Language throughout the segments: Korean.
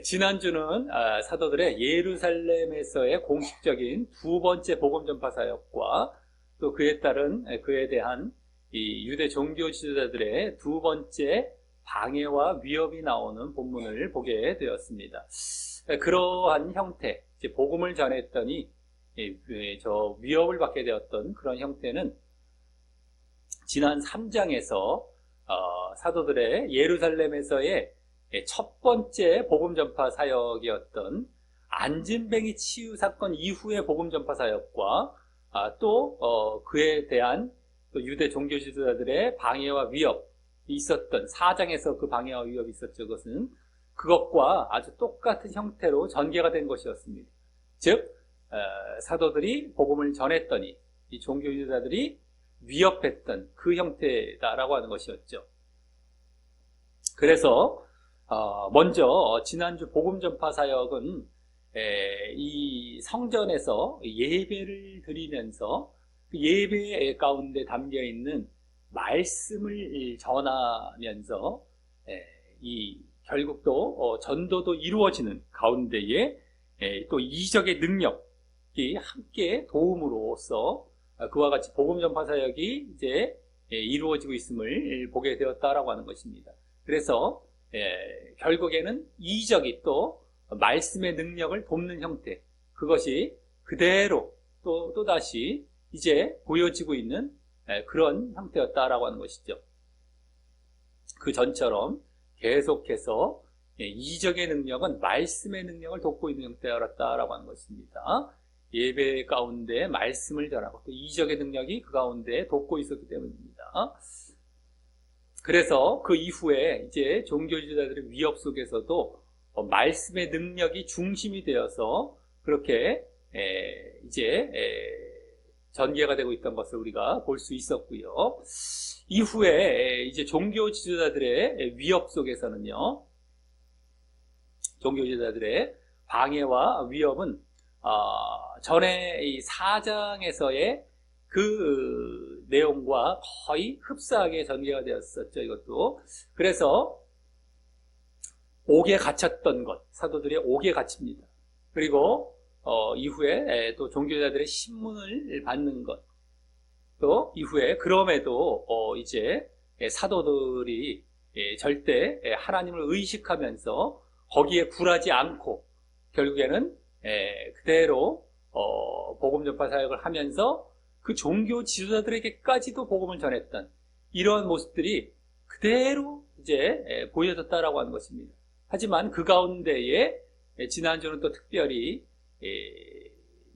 지난주는 사도들의 예루살렘에서의 공식적인 두 번째 복음 전파 사역과 또 그에 따른 그에 대한 이 유대 종교 지도자들의 두 번째 방해와 위협이 나오는 본문을 보게 되었습니다. 그러한 형태, 이제 복음을 전했더니 저 위협을 받게 되었던 그런 형태는 지난 3장에서 사도들의 예루살렘에서의 첫 번째 복음 전파 사역이었던 안진뱅이 치유 사건 이후의 복음 전파 사역과 또 그에 대한 또 유대 종교 지도자들의 방해와 위협이 있었던 4장에서 그 방해와 위협이 있었죠. 그것은 그것과 아주 똑같은 형태로 전개가 된 것이었습니다. 즉 사도들이 복음을 전했더니 이 종교 지도자들이 위협했던 그 형태다라고 하는 것이었죠. 그래서 먼저 지난주 복음 전파 사역은 이 성전에서 예배를 드리면서 그 예배 가운데 담겨 있는 말씀을 전하면서 이 결국 또 전도도 이루어지는 가운데에 또 이적의 능력이 함께 도움으로써 그와 같이 복음 전파 사역이 이제 이루어지고 있음을 보게 되었다라고 하는 것입니다. 그래서 결국에는 이적이 또 말씀의 능력을 돕는 형태, 그것이 그대로 또 다시 이제 보여지고 있는 그런 형태였다라고 하는 것이죠. 그 전처럼 계속해서 이적의 능력은 말씀의 능력을 돕고 있는 형태였다라고 하는 것입니다. 예배 가운데 말씀을 전하고 또 이적의 능력이 그 가운데 돕고 있었기 때문입니다. 그래서 그 이후에 이제 종교지도자들의 위협 속에서도 말씀의 능력이 중심이 되어서 그렇게 이제 전개가 되고 있던 것을 우리가 볼 수 있었고요. 이후에 이제 종교지도자들의 위협 속에서는요, 종교지도자들의 방해와 위협은 전에 이 4장에서의 그 내용과 거의 흡사하게 전개가 되었었죠, 이것도. 그래서 옥에 갇혔던 것, 사도들의 옥에 갇힙니다. 그리고 이후에 또 종교자들의 신문을 받는 것, 또 이후에 그럼에도 이제 사도들이 절대 하나님을 의식하면서 거기에 굴하지 않고 결국에는 그대로 복음 전파 사역을 하면서 그 종교 지도자들에게까지도 복음을 전했던 이러한 모습들이 그대로 이제 보여졌다라고 하는 것입니다. 하지만 그 가운데에 지난주는 또 특별히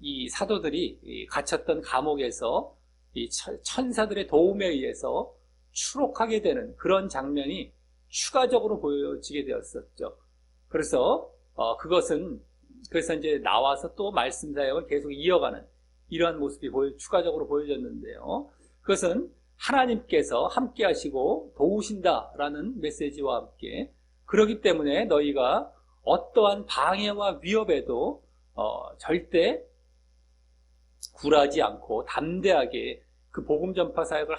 이 사도들이 갇혔던 감옥에서 이 천사들의 도움에 의해서 추록하게 되는 그런 장면이 추가적으로 보여지게 되었었죠. 그래서 그래서 이제 나와서 또 말씀 사역을 계속 이어가는 이러한 모습이 추가적으로 보여졌는데요. 그것은 하나님께서 함께 하시고 도우신다라는 메시지와 함께, 그렇기 때문에 너희가 어떠한 방해와 위협에도 절대 굴하지 않고 담대하게 그 복음 전파 사역을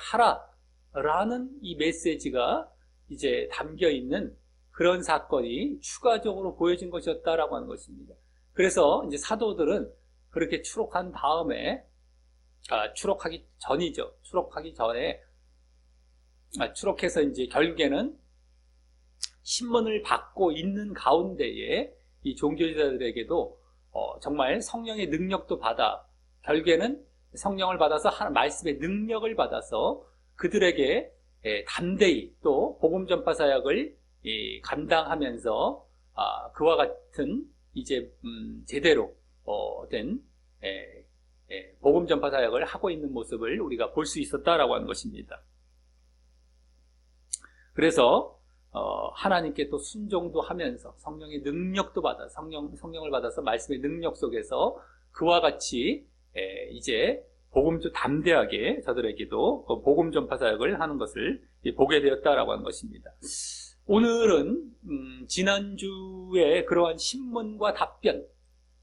하라라는 이 메시지가 이제 담겨 있는 그런 사건이 추가적으로 보여진 것이었다라고 하는 것입니다. 그래서 이제 사도들은 그렇게 추록한 다음에, 추록하기 전이죠. 추록하기 전에, 추록해서 이제 결국에는 신문을 받고 있는 가운데에 이 종교지도자들에게도 정말 성령의 능력도 받아, 결국에는 성령을 받아서 말씀의 능력을 받아서 그들에게 담대히 또 복음 전파 사역을 감당하면서 그와 같은 이제 제대로 된 복음 전파 사역을 하고 있는 모습을 우리가 볼 수 있었다라고 하는 것입니다. 그래서 하나님께 또 순종도 하면서 성령의 능력도 받아 성령을 받아서 말씀의 능력 속에서 그와 같이 이제 복음도 담대하게 저들에게도 복음 전파 사역을 하는 것을 보게 되었다라고 하는 것입니다. 오늘은 지난주에 그러한 신문과 답변,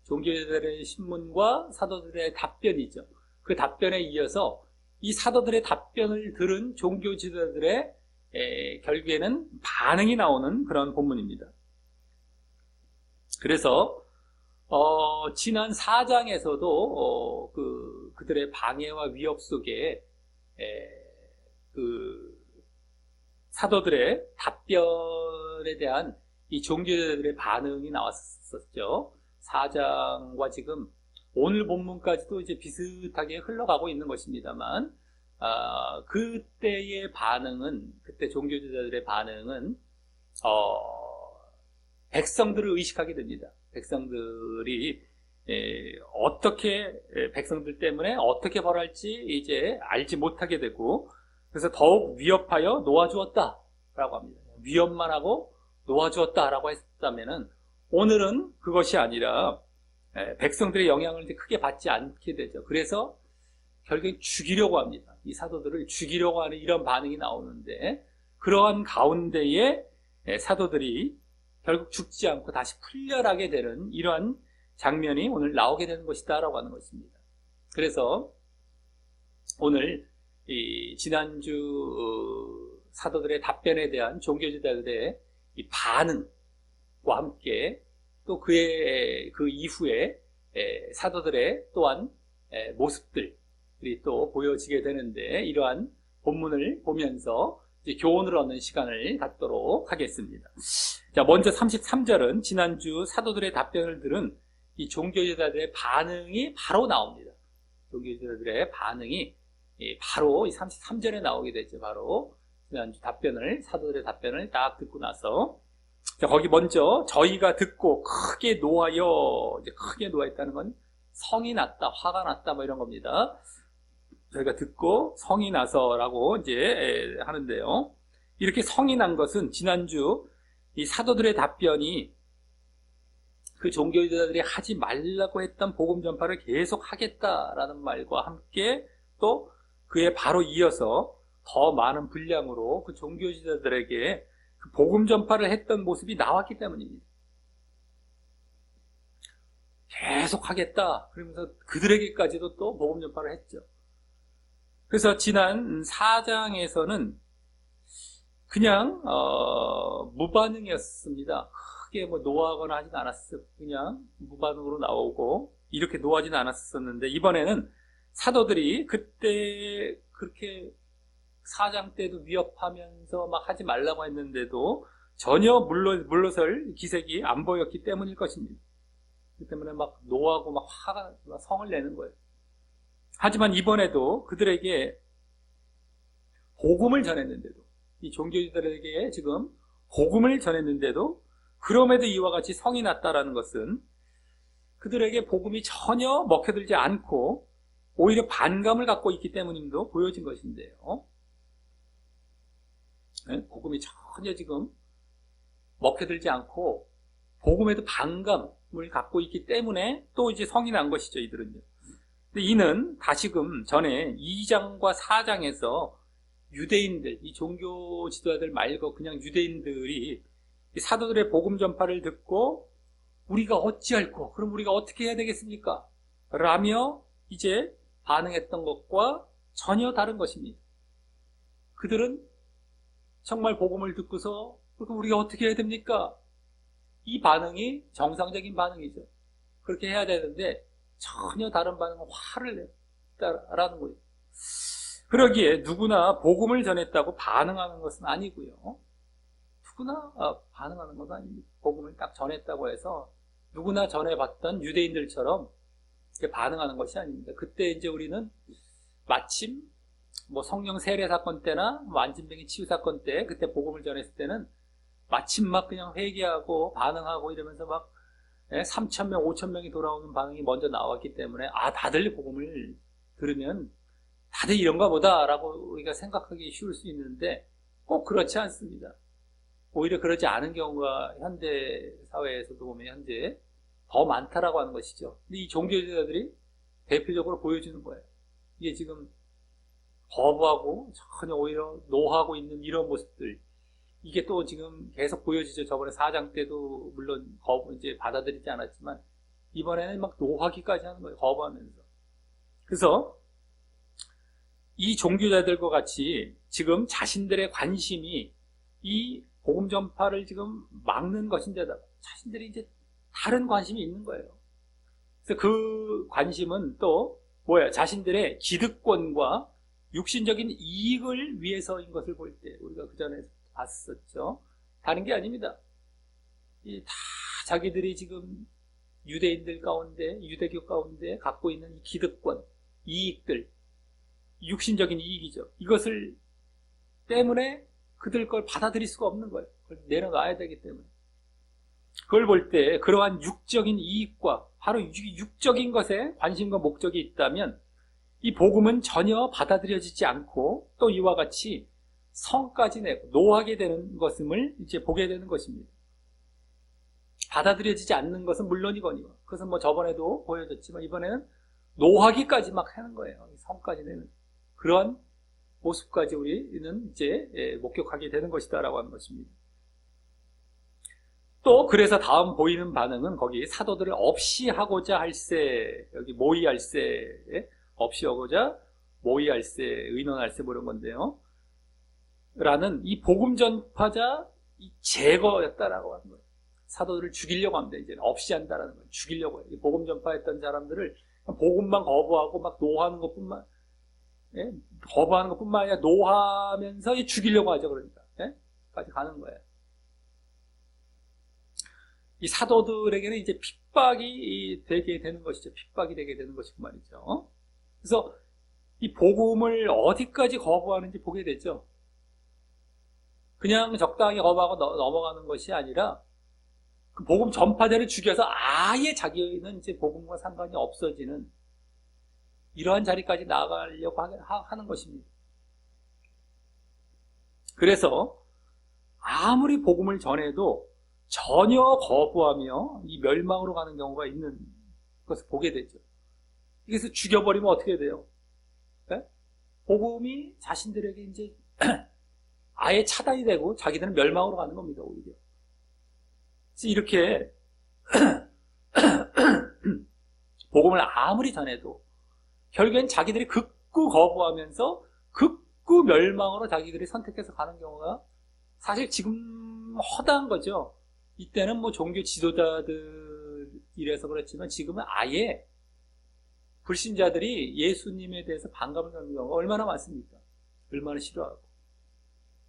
종교자들의 신문과 사도들의 답변이죠. 그 답변에 이어서 이 사도들의 답변을 들은 종교 지도자들의 결국에는 반응이 나오는 그런 본문입니다. 그래서 지난 4장에서도 그들의 방해와 위협 속에 그 사도들의 답변에 대한 이 종교자들의 반응이 나왔었죠. 4장과 지금 오늘 본문까지도 이제 비슷하게 흘러가고 있는 것입니다만, 그때의 반응은, 그때 종교지자들의 반응은, 백성들을 의식하게 됩니다. 백성들이, 어떻게, 백성들 때문에 어떻게 벌할지 이제 알지 못하게 되고, 그래서 더욱 위협하여 놓아주었다라고 합니다. 위협만 하고 놓아주었다라고 했다면은, 오늘은 그것이 아니라, 백성들의 영향을 이제 크게 받지 않게 되죠. 그래서 결국엔 죽이려고 합니다. 이 사도들을 죽이려고 하는 이런 반응이 나오는데, 그러한 가운데에 사도들이 결국 죽지 않고 다시 풀려나게 되는 이러한 장면이 오늘 나오게 되는 것이다라고 하는 것입니다. 그래서 오늘 이 지난주 사도들의 답변에 대한 종교지자들의 이 반응과 함께 또 그 이후에 사도들의 또한 모습들이 또 보여지게 되는데, 이러한 본문을 보면서 이제 교훈을 얻는 시간을 갖도록 하겠습니다. 자, 먼저 33절은 지난주 사도들의 답변을 들은 이 종교지자들의 반응이 바로 나옵니다. 종교지자들의 반응이 바로 이 33절에 나오게 되죠. 바로 지난주 사도들의 답변을 딱 듣고 나서, 자, 거기 먼저 저희가 듣고 크게 노하여, 이제 크게 노하였다는 건 성이 났다, 화가 났다, 뭐 이런 겁니다. 저희가 듣고 성이 나서라고 이제 하는데요. 이렇게 성이 난 것은 지난주 이 사도들의 답변이 그 종교지자들이 하지 말라고 했던 복음 전파를 계속 하겠다라는 말과 함께 또 그에 바로 이어서 더 많은 분량으로 그 종교지자들에게 그 복음 전파를 했던 모습이 나왔기 때문입니다. 계속 하겠다 그러면서 그들에게까지도 또 복음 전파를 했죠. 그래서 지난 4장에서는 그냥 무반응이었습니다. 크게 뭐 노하거나 하진 않았어요. 그냥 무반응으로 나오고 이렇게 노하지는 않았었는데, 이번에는 사도들이 그때 그렇게 4장 때도 위협하면서 막 하지 말라고 했는데도 전혀 물러설 기색이 안 보였기 때문일 것입니다. 그 때문에 막 노하고 막 화가, 막 성을 내는 거예요. 하지만 이번에도 그들에게 복음을 전했는데도, 이 종교지들에게 지금 복음을 전했는데도 그럼에도 이와 같이 성이 났다라는 것은 그들에게 복음이 전혀 먹혀들지 않고 오히려 반감을 갖고 있기 때문임도 보여진 것인데요. 복음이 전혀 지금 먹혀들지 않고 복음에도 반감을 갖고 있기 때문에 또 이제 성이 난 것이죠, 이들은요. 근데 이는 다시금 전에 2장과 4장에서 유대인들, 이 종교 지도자들 말고 그냥 유대인들이 사도들의 복음 전파를 듣고 우리가 어찌할꼬, 그럼 우리가 어떻게 해야 되겠습니까? 라며 이제 반응했던 것과 전혀 다른 것입니다. 그들은 정말 복음을 듣고서 그럼 우리가 어떻게 해야 됩니까? 이 반응이 정상적인 반응이죠. 그렇게 해야 되는데 전혀 다른 반응은 화를 냈다라는 거예요. 그러기에 누구나 복음을 전했다고 반응하는 것은 아니고요. 누구나 반응하는 것은 아닙니다. 복음을 딱 전했다고 해서 누구나 전해봤던 유대인들처럼 반응하는 것이 아닙니다. 그때 이제 우리는 마침 뭐 성령 세례 사건 때나 안진병이 치유 사건 때 그때 복음을 전했을 때는 마침 막 그냥 회개하고 반응하고 이러면서 막 3,000명, 5,000명이 돌아오는 반응이 먼저 나왔기 때문에 다들 복음을 들으면 다들 이런가 보다라고 우리가 생각하기 쉬울 수 있는데 꼭 그렇지 않습니다. 오히려 그렇지 않은 경우가 현대 사회에서도 보면 현재 더 많다라고 하는 것이죠. 근데 이 종교지자들이 대표적으로 보여주는 거예요. 이게 지금 거부하고 전혀 오히려 노하고 있는 이런 모습들, 이게 또 지금 계속 보여지죠. 저번에 4장 때도 물론 이제 받아들이지 않았지만 이번에는 막 노하기까지 하는 거예요. 거부하면서. 그래서 이 종교자들과 같이 지금 자신들의 관심이 이 복음 전파를 지금 막는 것인데다 자신들이 이제 다른 관심이 있는 거예요. 그래서 그 관심은 또 뭐야? 자신들의 기득권과 육신적인 이익을 위해서인 것을 볼 때 우리가 그 전에 봤었죠. 다른 게 아닙니다. 다 자기들이 지금 유대인들 가운데, 유대교 가운데 갖고 있는 이 기득권, 이익들, 육신적인 이익이죠. 이것을 때문에 그들 걸 받아들일 수가 없는 거예요. 그걸 내려놔야 되기 때문에. 그걸 볼 때 그러한 육적인 이익과 바로 육적인 것에 관심과 목적이 있다면 이 복음은 전혀 받아들여지지 않고 또 이와 같이 성까지 내고 노하게 되는 것임을 이제 보게 되는 것입니다. 받아들여지지 않는 것은 물론이거니와 그것은 뭐 저번에도 보여줬지만 이번에는 노하기까지 막 하는 거예요. 성까지 내는 그런 모습까지 우리는 이제 목격하게 되는 것이다라고 하는 것입니다. 또 그래서 다음 보이는 반응은 거기 사도들을 없이 하고자 할세, 여기 모의할세, 없이 하고자 모의할세, 의논할세 뭐 이런 건데요. 라는 이 복음 전파자 이 제거였다라고 하는 거예요. 사도들을 죽이려고 합니다. 이제 없이 한다라는 거예요. 죽이려고 해요. 이 복음 전파했던 사람들을 복음만 거부하고 막 노하는 것뿐만 거부하는 것뿐만 아니라 노하면서 죽이려고 하죠. 그러니까 까지 가는 거예요. 이 사도들에게는 이제 핍박이 되게 되는 것이죠. 핍박이 되게 되는 것이고 말이죠. 그래서 이 복음을 어디까지 거부하는지 보게 되죠. 그냥 적당히 거부하고 넘어가는 것이 아니라 그 복음 전파자를 죽여서 아예 자기는 이제 복음과 상관이 없어지는 이러한 자리까지 나아가려고 하는 것입니다. 그래서 아무리 복음을 전해도 전혀 거부하며 이 멸망으로 가는 경우가 있는 것을 보게 되죠. 그래서 죽여버리면 어떻게 돼요? 네? 복음이 자신들에게 이제 아예 차단이 되고 자기들은 멸망으로 가는 겁니다, 오히려. 그래서 이렇게 복음을 아무리 전해도 결국엔 자기들이 극구 거부하면서 극구 멸망으로 자기들이 선택해서 가는 경우가 사실 지금 허다한 거죠. 이때는 뭐 종교 지도자들이라서 그렇지만 지금은 아예 불신자들이 예수님에 대해서 반감을 갖는 경우가 얼마나 많습니까? 얼마나 싫어하고.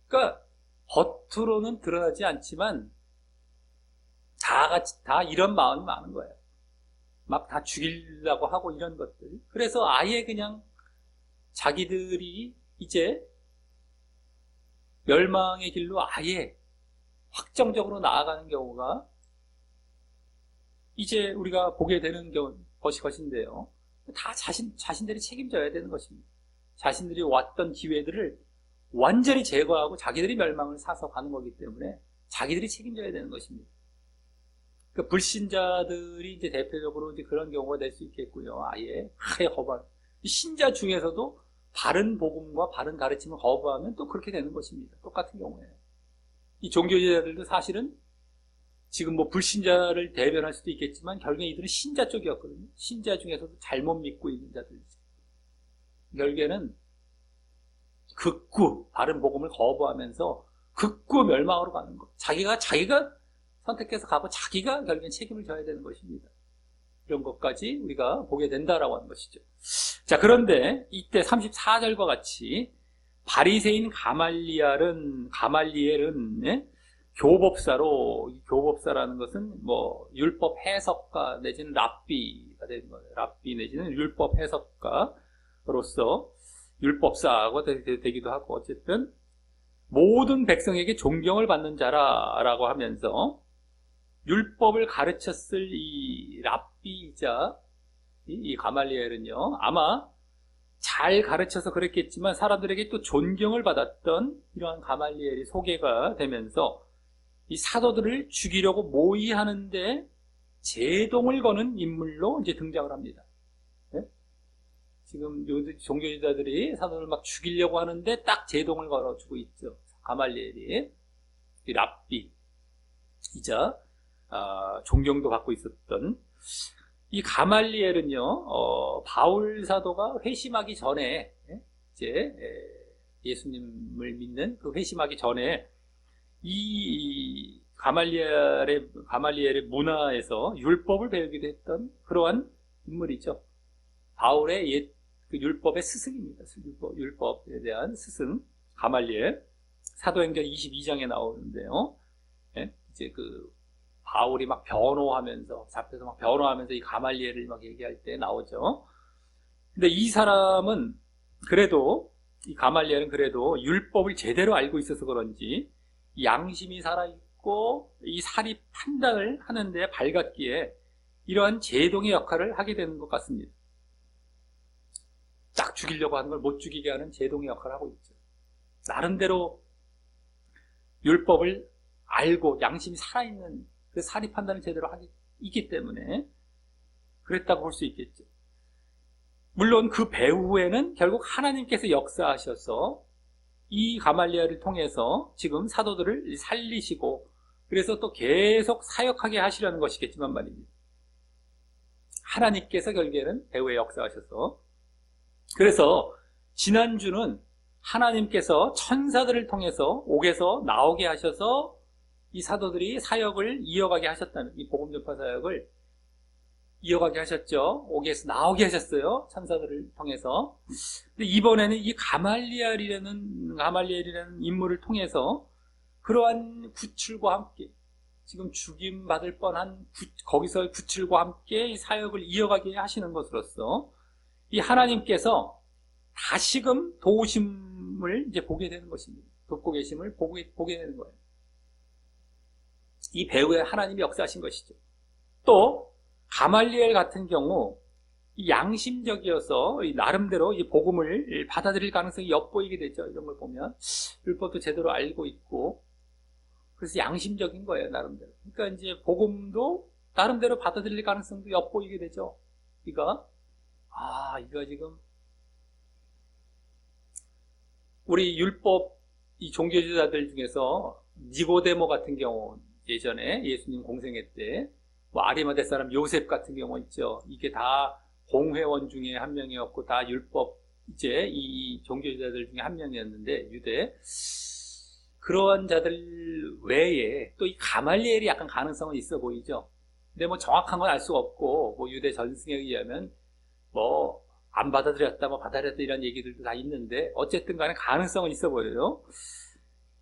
그러니까 겉으로는 드러나지 않지만 다 이런 마음이 많은 거예요. 막 다 죽이려고 하고 이런 것들. 그래서 아예 그냥 자기들이 이제 멸망의 길로 아예 확정적으로 나아가는 경우가 이제 우리가 보게 되는 것인데요. 다 자신들이 책임져야 되는 것입니다. 자신들이 왔던 기회들을 완전히 제거하고 자기들이 멸망을 사서 가는 거기 때문에 자기들이 책임져야 되는 것입니다. 그 불신자들이 이제 대표적으로 이제 그런 경우가 될 수 있겠고요. 아예 거부하는. 신자 중에서도 바른 복음과 바른 가르침을 거부하면 또 그렇게 되는 것입니다. 똑같은 경우에요. 이 종교지자들도 사실은 지금 뭐 불신자를 대변할 수도 있겠지만 결국에 이들은 신자 쪽이었거든요. 신자 중에서도 잘못 믿고 있는 자들이죠. 결국에는 극구 바른 복음을 거부하면서 극구 멸망으로 가는 것. 자기가 선택해서 가고 자기가 결국엔 책임을 져야 되는 것입니다. 이런 것까지 우리가 보게 된다라고 하는 것이죠. 자, 그런데 이때 34절과 같이 바리새인 가말리엘은 교법사라는 것은 뭐 율법 해석가 내지는 랍비가 되는 거예요. 랍비 내지는 율법 해석가로서 율법사가 되기도 하고 어쨌든 모든 백성에게 존경을 받는 자라라고 하면서 율법을 가르쳤을 이 랍비이자 이 가말리엘은요 아마 잘 가르쳐서 그랬겠지만 사람들에게 또 존경을 받았던 이러한 가말리엘이 소개가 되면서 이 사도들을 죽이려고 모의하는데 제동을 거는 인물로 이제 등장을 합니다. 네? 지금 종교지자들이 사도를 막 죽이려고 하는데 딱 제동을 걸어주고 있죠. 가말리엘이 이 랍비이자 존경도 받고 있었던 이 가말리엘은요, 바울 사도가 회심하기 전에, 이제, 예수님을 믿는 그 회심하기 전에, 이 가말리엘의 문화에서 율법을 배우기도 했던 그러한 인물이죠. 바울의 그 율법의 스승입니다. 율법에 대한 스승 가말리엘. 사도행전 22장에 나오는데요. 예? 이제 그 바울이 막 변호하면서 잡혀서 막 변호하면서 이 가말리엘을 막 얘기할 때 나오죠. 근데 이 사람은 그래도 이 가말리엘은 그래도 율법을 제대로 알고 있어서 그런지 양심이 살아있고 이 사리 판단을 하는데 밝았기에 이러한 제동의 역할을 하게 되는 것 같습니다. 딱 죽이려고 하는 걸 못 죽이게 하는 제동의 역할을 하고 있죠. 나름대로 율법을 알고 양심이 살아있는 그 사리 판단을 제대로 하기 있기 때문에 그랬다고 볼 수 있겠죠. 물론 그 배후에는 결국 하나님께서 역사하셔서 이 가말리엘을 통해서 지금 사도들을 살리시고 그래서 또 계속 사역하게 하시려는 것이겠지만 말입니다. 하나님께서 결국에는 배후에 역사하셔서 그래서 지난주는 하나님께서 천사들을 통해서 옥에서 나오게 하셔서 이 사도들이 사역을 이어가게 하셨다는 이 복음 전파 사역을 이어가게 하셨죠. 옥에서 나오게 하셨어요. 천사들을 통해서. 근데 이번에는 이 가말리엘이라는 인물을 통해서 그러한 구출과 함께 지금 죽임 받을 뻔한 거기서의 구출과 함께 이 사역을 이어가게 하시는 것으로서 이 하나님께서 다시금 도우심을 이제 보게 되는 것입니다. 돕고 계심을 보게 되는 거예요. 이 배후에 하나님이 역사하신 것이죠. 또 가말리엘 같은 경우 양심적이어서 나름대로 이 복음을 받아들일 가능성이 엿보이게 되죠. 이런 걸 보면 율법도 제대로 알고 있고 그래서 양심적인 거예요. 나름대로. 그러니까 이제 복음도 나름대로 받아들일 가능성도 엿보이게 되죠. 이거 지금 우리 율법 이 종교지도자들 중에서 니고데모 같은 경우 예전에 예수님 공생애 때 아리마대 사람 요셉 같은 경우 있죠. 이게 다 공회원 중에 한 명이었고 다 율법 이제 이 종교지도자들 중에 한 명이었는데 유대 그러한 자들 외에 또 이 가말리엘이 약간 가능성은 있어 보이죠. 근데 뭐 정확한 건 알 수가 없고 뭐 유대 전승에 의하면 뭐 안 받아들였다 뭐 받아들였다 이런 얘기들도 다 있는데 어쨌든 간에 가능성은 있어 보여요.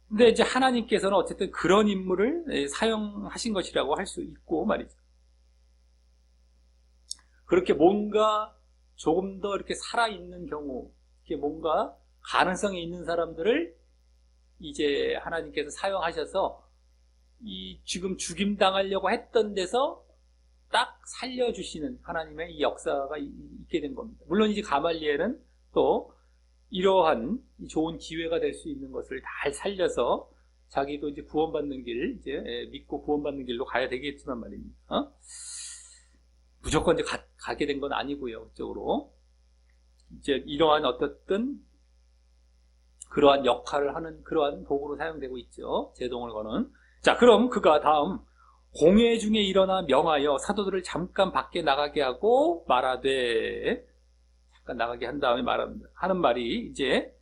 근데 이제 하나님께서는 어쨌든 그런 인물을 사용하신 것이라고 할 수 있고 말이죠. 그렇게 뭔가 조금 더 이렇게 살아있는 경우, 이렇게 뭔가 가능성이 있는 사람들을 이제 하나님께서 사용하셔서 이 지금 죽임당하려고 했던 데서 딱 살려주시는 하나님의 이 역사가 있게 된 겁니다. 물론 이제 가말리엘은 또 이러한 좋은 기회가 될 수 있는 것을 잘 살려서 자기도 이제 구원받는 길, 이제 믿고 구원받는 길로 가야 되겠지만 말입니다. 무조건 이제 가게 된 건 아니고요. 그쪽으로. 이제 이러한 어떻든 그러한 역할을 하는 그러한 도구로 사용되고 있죠. 제동을 거는. 자, 그럼 그가 다음 공회 중에 일어나 명하여 사도들을 잠깐 밖에 나가게 하고 말하되 잠깐 나가게 한 다음에 하는 말이 이제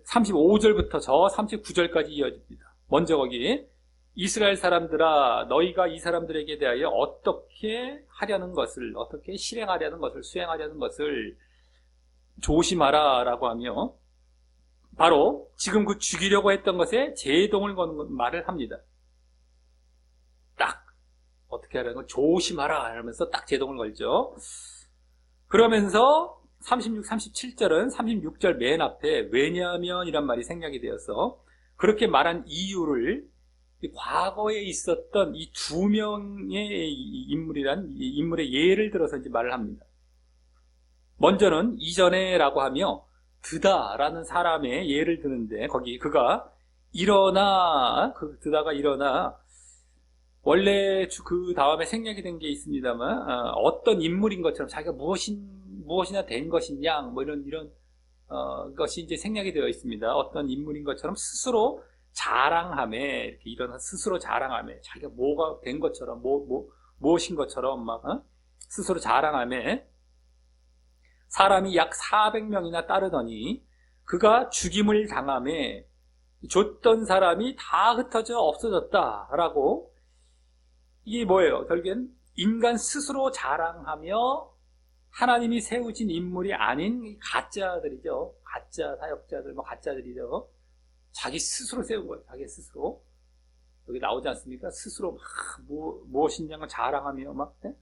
35절부터 저 39절까지 이어집니다. 먼저 거기 이스라엘 사람들아 너희가 이 사람들에게 대하여 어떻게 하려는 것을 어떻게 실행하려는 것을 수행하려는 것을 조심하라 라고 하며 바로 지금 그 죽이려고 했던 것에 제동을 거는 말을 합니다. 딱 어떻게 하라는 걸 조심하라 하면서 딱 제동을 걸죠. 그러면서 36, 37절은 36절 맨 앞에 왜냐하면 이란 말이 생략이 되어서 그렇게 말한 이유를 과거에 있었던 이 두 명의 인물의 예를 들어서 이제 말을 합니다. 먼저는 이전에라고 하며 드다라는 사람의 예를 드는데 거기 그가 일어나 드다가 일어나 원래 그 다음에 생략이 된 게 있습니다만 어떤 인물인 것처럼 자기가 무엇이나 된 것이냐 뭐 이런 것이 이제 생략이 되어 있습니다. 어떤 인물인 것처럼 스스로 자랑함에 이렇게 일어나 스스로 자랑함에 자기가 뭐가 된 것처럼 무엇인 것처럼 막 스스로 자랑함에 사람이 약 400명이나 따르더니 그가 죽임을 당함에 줬던 사람이 다 흩어져 없어졌다라고. 이게 뭐예요? 결국엔 인간 스스로 자랑하며 하나님이 세우신 인물이 아닌 가짜들이죠. 가짜 사역자들, 가짜들이죠. 자기 스스로 세운 거예요. 자기 스스로. 여기 나오지 않습니까? 스스로 무엇인지 자랑하며 네?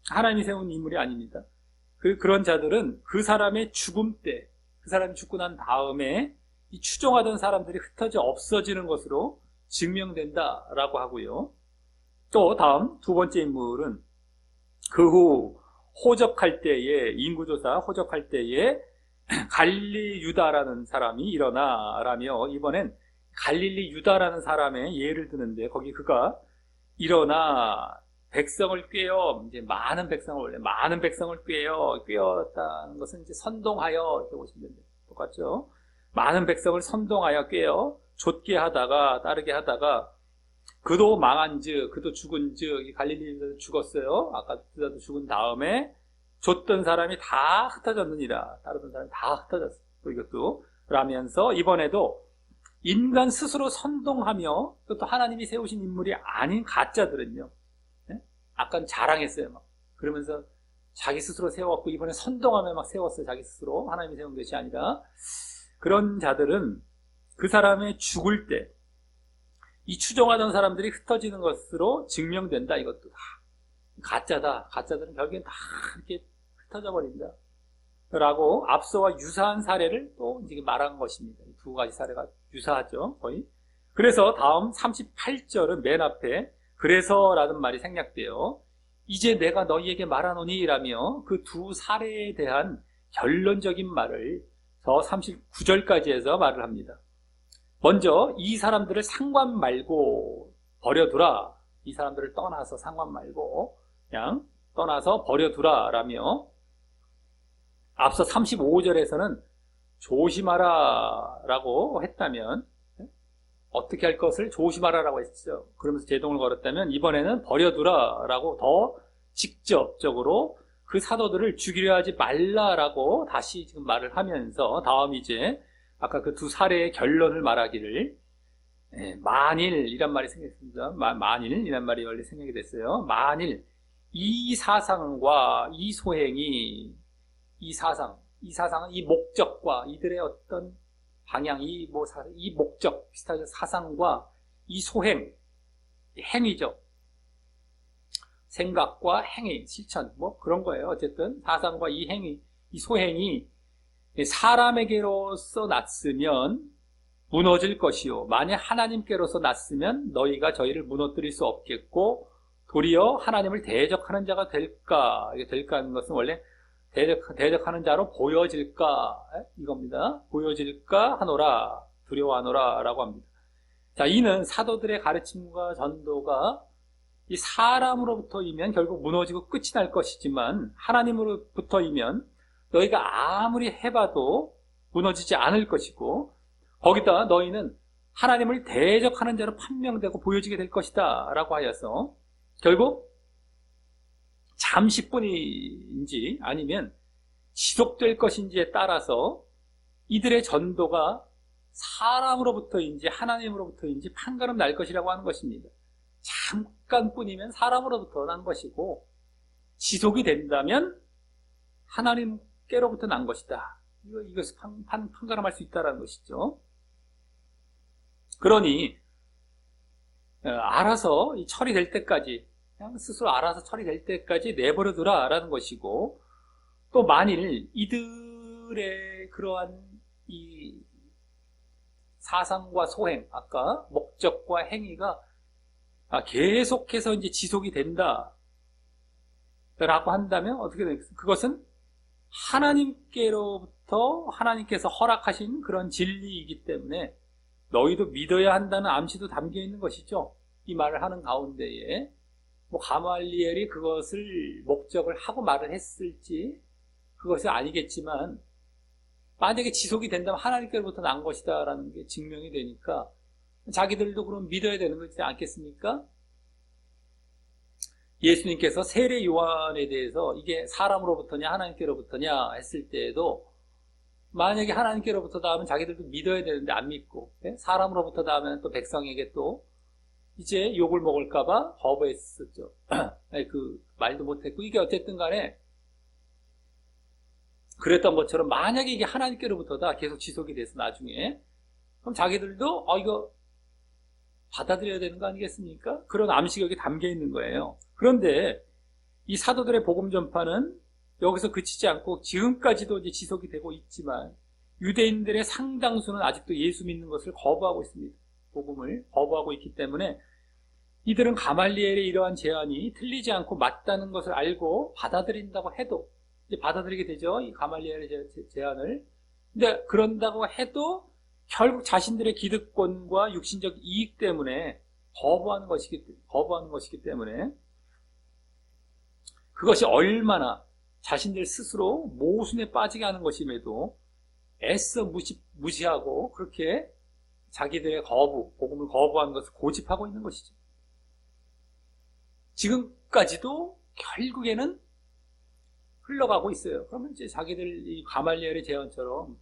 하나님이 세운 인물이 아닙니다. 그런 자들은 그 사람의 죽음 때, 그 사람이 죽고 난 다음에 이 추종하던 사람들이 흩어져 없어지는 것으로 증명된다라고 하고요. 또 다음 두 번째 인물은 그 후 호적할 때에, 인구조사 호적할 때에 갈릴리 유다라는 사람이 일어나라며, 이번엔 갈릴리 유다라는 사람의 예를 드는데, 거기 그가 일어나 백성을 꾀어, 이제 많은 백성을 꾀었다는 것은 이제 선동하여, 이렇게 보시면 됩니다. 똑같죠? 많은 백성을 선동하여 꾀어 좇게 하다가, 따르게 하다가, 그도 망한즉, 그도 죽은즉, 이 갈릴리 유다도 죽었어요. 아까 유다도 죽은 다음에 줬던 사람이 다 흩어졌느니라. 따르던 사람이 다 흩어졌어. 또 이것도 라면서 이번에도 인간 스스로 선동하며 또 하나님이 세우신 인물이 아닌 가짜들은요. 네? 아까 자랑했어요. 그러면서 자기 스스로 세웠고 이번에 선동하며 세웠어요. 자기 스스로. 하나님이 세운 것이 아니라. 그런 자들은 그 사람의 죽을 때 이 추종하던 사람들이 흩어지는 것으로 증명된다. 이것도 다 가짜다. 가짜들은 결국엔 다 이렇게 흩어져 버린다. 라고 앞서와 유사한 사례를 또 이제 말한 것입니다. 두 가지 사례가 유사하죠. 거의. 그래서 다음 38절은 맨 앞에 그래서라는 말이 생략돼요. 이제 내가 너희에게 말하노니 라며 그 두 사례에 대한 결론적인 말을 저 39절까지 해서 말을 합니다. 먼저 이 사람들을 상관 말고 버려두라. 이 사람들을 떠나서 상관 말고 그냥 떠나서 버려두라 라며, 앞서 35절에서는 조심하라 라고 했다면, 어떻게 할 것을 조심하라 라고 했죠. 그러면서 제동을 걸었다면 이번에는 버려두라 라고 더 직접적으로 그 사도들을 죽이려 하지 말라라고 다시 지금 말을 하면서, 다음 이제 아까 그 두 사례의 결론을 말하기를, 만일이란 말이 생겼습니다. 만일이란 말이 원래 생각이 됐어요. 만일 이 사상과 이 소행이, 이 사상은 이 목적과 이들의 어떤 방향, 이 목적, 비슷하죠. 사상과 이 소행, 행위죠. 생각과 행위, 실천, 그런 거예요. 어쨌든 사상과 이 행위, 이 소행이 사람에게로서 났으면 무너질 것이요. 만약 하나님께로서 났으면 너희가 저희를 무너뜨릴 수 없겠고 도리어 하나님을 대적하는 자가 될까? 이게 될까 하는 것은 원래 대적하는 자로 보여질까? 이겁니다. 보여질까 하노라, 두려워하노라 라고 합니다. 자, 이는 사도들의 가르침과 전도가 이 사람으로부터이면 결국 무너지고 끝이 날 것이지만 하나님으로부터이면 너희가 아무리 해봐도 무너지지 않을 것이고, 거기다 너희는 하나님을 대적하는 자로 판명되고 보여지게 될 것이다 라고 하여서 결국 잠시뿐인지 아니면 지속될 것인지에 따라서 이들의 전도가 사람으로부터인지 하나님으로부터인지 판가름 날 것이라고 하는 것입니다. 잠깐뿐이면 사람으로부터 난 것이고 지속이 된다면 하나님께로부터 난 것이다. 이것을 판가름할 수 있다는 것이죠. 그러니 알아서 처리될 때까지, 그냥 스스로 알아서 처리될 때까지 내버려두라 라는 것이고, 또 만일 이들의 그러한 이 사상과 소행, 아까 목적과 행위가 계속해서 이제 지속이 된다 라고 한다면 어떻게 되겠습니까? 그것은 하나님께로부터 하나님께서 허락하신 그런 진리이기 때문에 너희도 믿어야 한다는 암시도 담겨 있는 것이죠. 이 말을 하는 가운데에 가말리엘이 그것을 목적을 하고 말을 했을지 그것이 아니겠지만, 만약에 지속이 된다면 하나님께로부터 난 것이다 라는 게 증명이 되니까 자기들도 그럼 믿어야 되는 거지 않겠습니까? 예수님께서 세례 요한에 대해서 이게 사람으로부터냐 하나님께로부터냐 했을 때에도 만약에 하나님께로부터 닿으면 자기들도 믿어야 되는데 안 믿고, 예? 사람으로부터 닿으면 또 백성에게 또 이제 욕을 먹을까봐 거부했었죠. 그 말도 못했고, 이게 어쨌든 간에 그랬던 것처럼 만약에 이게 하나님께로부터다 계속 지속이 돼서 나중에, 그럼 자기들도 이거 받아들여야 되는 거 아니겠습니까? 그런 암시가 여기 담겨 있는 거예요. 그런데 이 사도들의 복음 전파는 여기서 그치지 않고 지금까지도 이제 지속이 되고 있지만, 유대인들의 상당수는 아직도 예수 믿는 것을 거부하고 있습니다. 복음을 거부하고 있기 때문에 이들은 가말리엘의 이러한 제안이 틀리지 않고 맞다는 것을 알고 받아들인다고 해도, 이제 받아들이게 되죠, 이 가말리엘의 제안을. 근데 그런다고 해도 결국 자신들의 기득권과 육신적 이익 때문에 거부하는 것이기 때문에, 그것이 얼마나 자신들 스스로 모순에 빠지게 하는 것임에도 애써 무시하고 그렇게 자기들의 복음을 거부하는 것을 고집하고 있는 것이죠. 지금까지도 결국에는 흘러가고 있어요. 그러면 이제 자기들 이 가말리엘의 제안처럼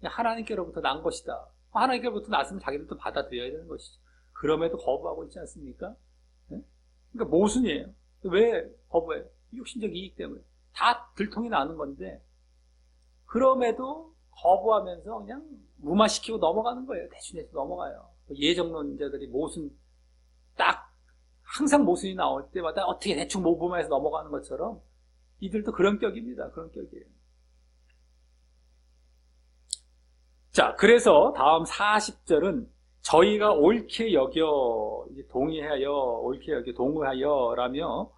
하나님께로부터 난 것이다, 하나님께로부터 났으면 자기들도 받아들여야 되는 것이죠. 그럼에도 거부하고 있지 않습니까? 네? 그러니까 모순이에요. 왜 거부해요? 육신적 이익 때문에. 다 들통이 나는 건데, 그럼에도 거부하면서 그냥 무마시키고 넘어가는 거예요. 대충 넘어가요. 예정론자들이 항상 모순이 나올 때마다 어떻게 대충 무마해서 넘어가는 것처럼 이들도 그런 격입니다. 그런 격이에요. 자, 그래서 다음 40절은 저희가 옳게 여겨, 동의하여 라며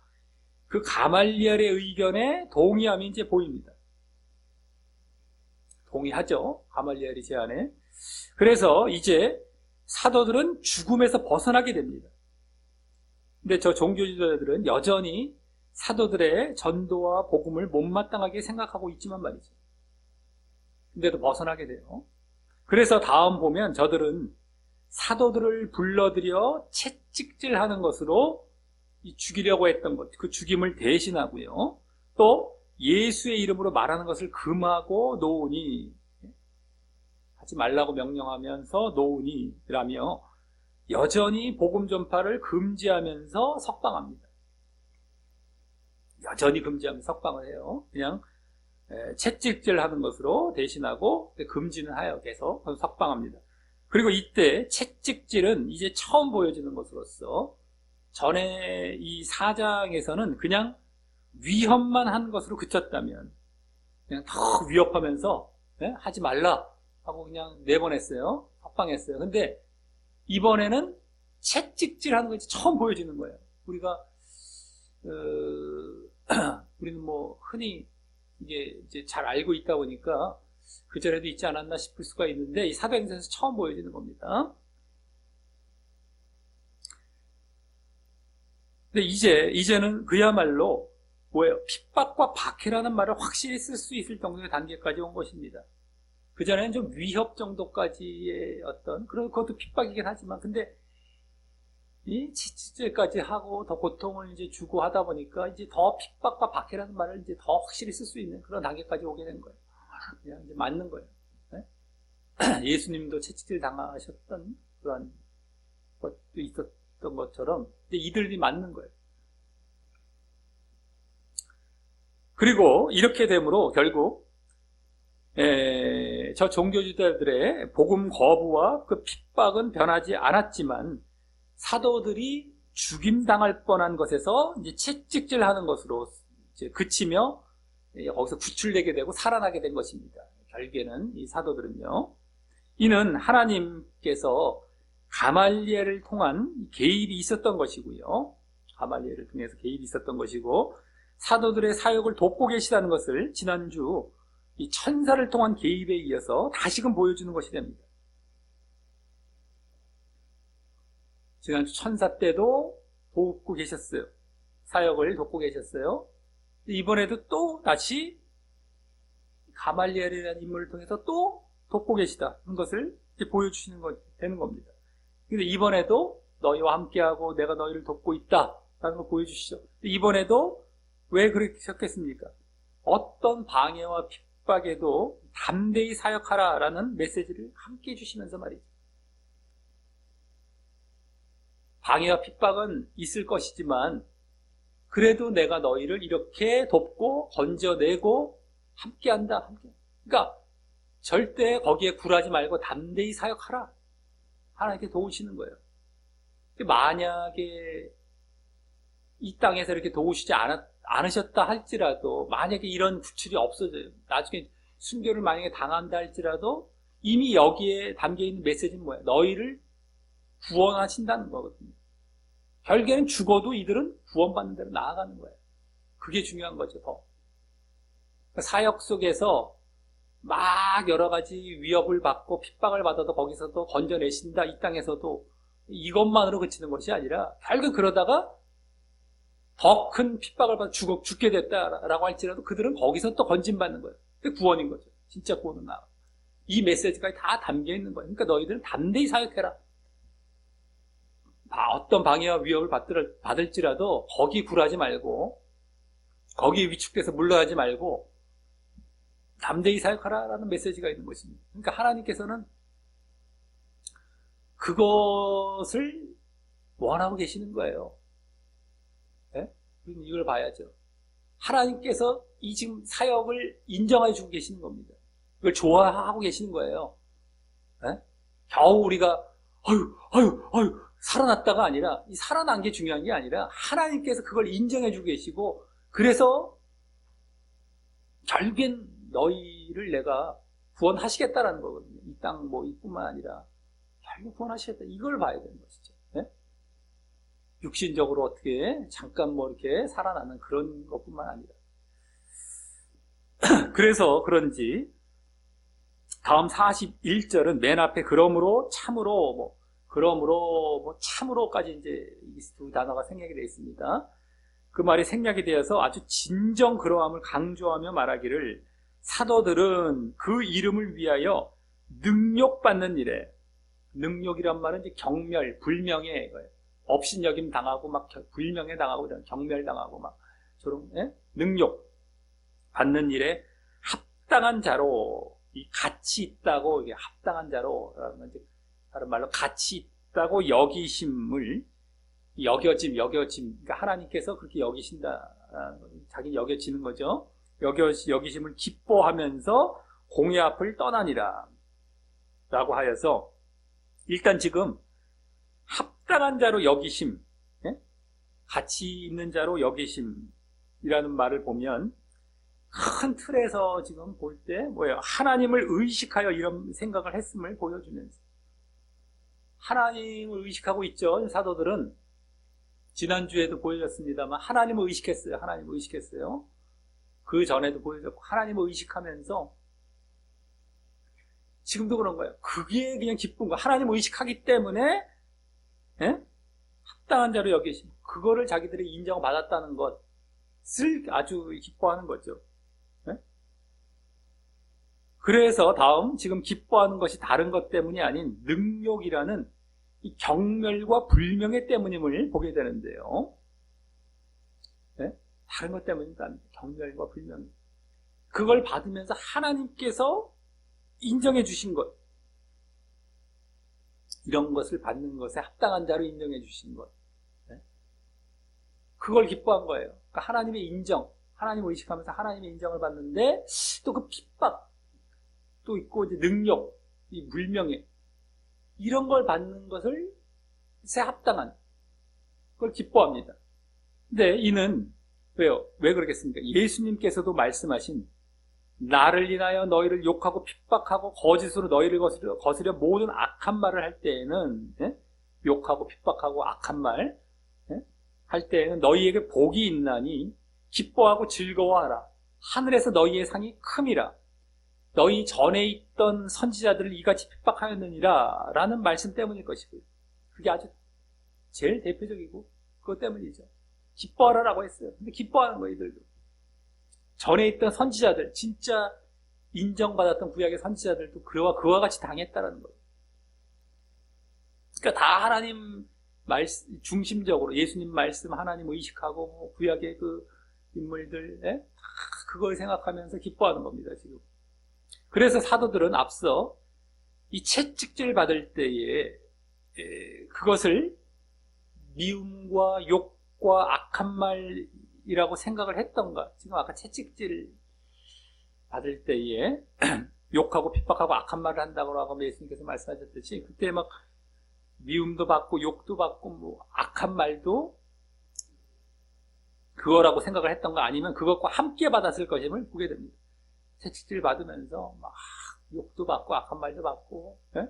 그 가말리엘의 의견에 동의함이 이제 보입니다. 동의하죠, 가말리엘의 제안에. 그래서 이제 사도들은 죽음에서 벗어나게 됩니다. 근데 저 종교 지도자들은 여전히 사도들의 전도와 복음을 못마땅하게 생각하고 있지만 말이죠. 근데도 벗어나게 돼요. 그래서 다음 보면 저들은 사도들을 불러들여 채찍질하는 것으로 죽이려고 했던 것, 그 죽임을 대신하고요. 또 예수의 이름으로 말하는 것을 금하고 놓으니, 하지 말라고 명령하면서 놓으니 라며 여전히 복음 전파를 금지하면서 석방합니다. 여전히 금지하면서 석방을 해요. 그냥 채찍질하는 것으로 대신하고 금지는 하여 계속 석방합니다. 그리고 이때 채찍질은 이제 처음 보여지는 것으로서, 전에 이 4장에서는 그냥 위협만 한 것으로 그쳤다면, 그냥 더 위협하면서 하지 말라 하고 그냥 내보냈어요. 석방했어요. 근데 이번에는 채찍질하는 것이 처음 보여지는 거예요. 우리는 뭐 흔히 이제 잘 알고 있다 보니까 그전에도 있지 않았나 싶을 수가 있는데, 이 사도행전에서 처음 보여지는 겁니다. 근데 이제는 그야말로 뭐예요? 핍박과 박해라는 말을 확실히 쓸 수 있을 정도의 단계까지 온 것입니다. 그전에는 좀 위협 정도까지의 그것도 핍박이긴 하지만, 근데 이 채찍질까지 하고 더 고통을 이제 주고 하다 보니까 이제 더 핍박과 박해라는 말을 이제 더 확실히 쓸 수 있는 그런 단계까지 오게 된 거예요. 그냥 이제 맞는 거예요. 네? 예수님도 채찍질 당하셨던 그런 것도 있었던 것처럼 이제 이들이 맞는 거예요. 그리고 이렇게 되므로 결국 저 종교지도자들의 복음 거부와 그 핍박은 변하지 않았지만, 사도들이 죽임당할 뻔한 것에서 이제 채찍질하는 것으로 이제 그치며 거기서 구출되게 되고 살아나게 된 것입니다. 결국에는 이 사도들은요, 이는 하나님께서 가말리엘을 통한 개입이 있었던 것이고요, 가말리엘을 통해서 개입이 있었던 것이고, 사도들의 사역을 돕고 계시다는 것을 지난주 이 천사를 통한 개입에 이어서 다시금 보여주는 것이 됩니다. 지난주 천사 때도 돕고 계셨어요. 사역을 돕고 계셨어요. 이번에도 또 다시 가말리엘이라는 인물을 통해서 또 돕고 계시다는 것을 이제 보여주시는 되는 겁니다. 근데 이번에도 너희와 함께하고 내가 너희를 돕고 있다라는 걸 보여주시죠. 이번에도 왜 그렇게 하셨겠습니까? 어떤 방해와 핍박에도 담대히 사역하라라는 메시지를 함께 주시면서 말이죠. 방해와 핍박은 있을 것이지만 그래도 내가 너희를 이렇게 돕고 건져내고 함께한다. 함께. 그러니까 절대 거기에 굴하지 말고 담대히 사역하라. 하나님께 도우시는 거예요. 만약에 이 땅에서 이렇게 도우시지 않으셨다 할지라도, 만약에 이런 구출이 없어져요. 나중에 순교를 만약에 당한다 할지라도 이미 여기에 담겨있는 메시지는 뭐예요? 너희를 구원하신다는 거거든요. 결국에는 죽어도 이들은 구원받는 대로 나아가는 거예요. 그게 중요한 거죠, 더. 사역 속에서 막 여러 가지 위협을 받고 핍박을 받아도 거기서도 건져내신다, 이 땅에서도, 이것만으로 그치는 것이 아니라 결국 그러다가 더 큰 핍박을 받아 죽게 됐다라고 할지라도 그들은 거기서 또 건진받는 거예요. 그게 구원인 거죠. 진짜 구원은 나와. 이 메시지까지 다 담겨 있는 거예요. 그러니까 너희들은 담대히 사역해라. 어떤 방해와 위협을 받을지라도 거기 굴하지 말고, 거기에 위축돼서 물러가지 말고 담대히 사역하라라는 메시지가 있는 것입니다. 그러니까 하나님께서는 그것을 원하고 계시는 거예요. 네? 이걸 봐야죠. 하나님께서 이 지금 사역을 인정해 주고 계시는 겁니다. 이걸 좋아하고 계시는 거예요. 네? 겨우 우리가 아유 살아났다가 아니라, 이 살아난 게 중요한 게 아니라 하나님께서 그걸 인정해 주고 계시고, 그래서 결국엔 너희를 내가 구원하시겠다라는 거거든요. 이 땅 이뿐만 아니라 결국 구원하시겠다. 이걸 봐야 되는 것이죠. 네? 육신적으로 어떻게 잠깐 이렇게 살아나는 그런 것뿐만 아니라. 그래서 그런지 다음 41절은 맨 앞에 그러므로 참으로 참으로까지 이제 이 두 단어가 생략이 되어 있습니다. 그 말이 생략이 되어서 아주 진정 그러함을 강조하며 말하기를, 사도들은 그 이름을 위하여 능욕받는 일에, 능욕이란 말은 이제 경멸, 불명예, 업신여김 당하고 막 불명예 당하고 경멸 당하고 막 저런 능욕 받는 일에 합당한 자로, 이 가치 있다고, 이게 합당한 자로라는 이제 다른 말로 가치 있다고 여기심을, 여겨짐, 그러니까 하나님께서 그렇게 여기신다, 자기 여겨지는 거죠. 여기심을 기뻐하면서 공의 앞을 떠나니라 라고 하여서, 일단 지금 합당한 자로 여기심, 가치 있는 자로 여기심이라는 말을 보면 큰 틀에서 지금 볼 때 뭐예요? 하나님을 의식하여 이런 생각을 했음을 보여주면서, 하나님을 의식하고 있죠. 사도들은 지난주에도 보여줬습니다만 하나님을 의식했어요. 그 전에도 보여줬고 하나님을 의식하면서 지금도 그런 거예요. 그게 그냥 기쁜 거예요. 하나님을 의식하기 때문에 합당한 자로 여기심, 그거를 자기들이 인정받았다는 것을 아주 기뻐하는 거죠. 그래서 다음 지금 기뻐하는 것이 다른 것 때문이 아닌 능욕이라는 이 경멸과 불명예 때문임을 보게 되는데요. 다른 것 때문입니다. 경멸과 불명예. 그걸 받으면서 하나님께서 인정해 주신 것, 이런 것을 받는 것에 합당한 자로 인정해 주신 것, 그걸 기뻐한 거예요. 그러니까 하나님의 인정, 하나님을 의식하면서 하나님의 인정을 받는데 또 그 핍박 또 있고, 이제 능력, 이 불명예, 이런 걸 받는 것을 새 합당한 그걸 기뻐합니다. 근데 이는 왜요? 왜 그러겠습니까? 예수님께서도 말씀하신, 나를 인하여 너희를 욕하고 핍박하고 거짓으로 너희를 거스려 모든 악한 말을 할 때에는, 욕하고 핍박하고 악한 말 할 때에는 너희에게 복이 있나니 기뻐하고 즐거워하라. 하늘에서 너희의 상이 큼이라. 너희 전에 있던 선지자들을 이같이 핍박하였느니라 라는 말씀 때문일 것이고요. 그게 아주 제일 대표적이고 그것 때문이죠. 기뻐하라라고 했어요. 근데 기뻐하는 거예요, 이들도. 전에 있던 선지자들, 진짜 인정받았던 구약의 선지자들도 그와 같이 당했다라는 거예요. 그러니까 다 하나님 말씀 중심적으로, 예수님 말씀 하나님 의식하고 구약의 그 인물들, 다 그걸 생각하면서 기뻐하는 겁니다, 지금. 그래서 사도들은 앞서 이 채찍질 받을 때에 그것을 미움과 욕과 악한 말이라고 생각을 했던가. 지금 아까 채찍질 받을 때에 욕하고 핍박하고 악한 말을 한다고 하고 예수님께서 말씀하셨듯이 그때 막 미움도 받고 욕도 받고 뭐 악한 말도 그거라고 생각을 했던가 아니면 그것과 함께 받았을 것임을 보게 됩니다. 채찍질 받으면서 막 욕도 받고 악한 말도 받고. 예?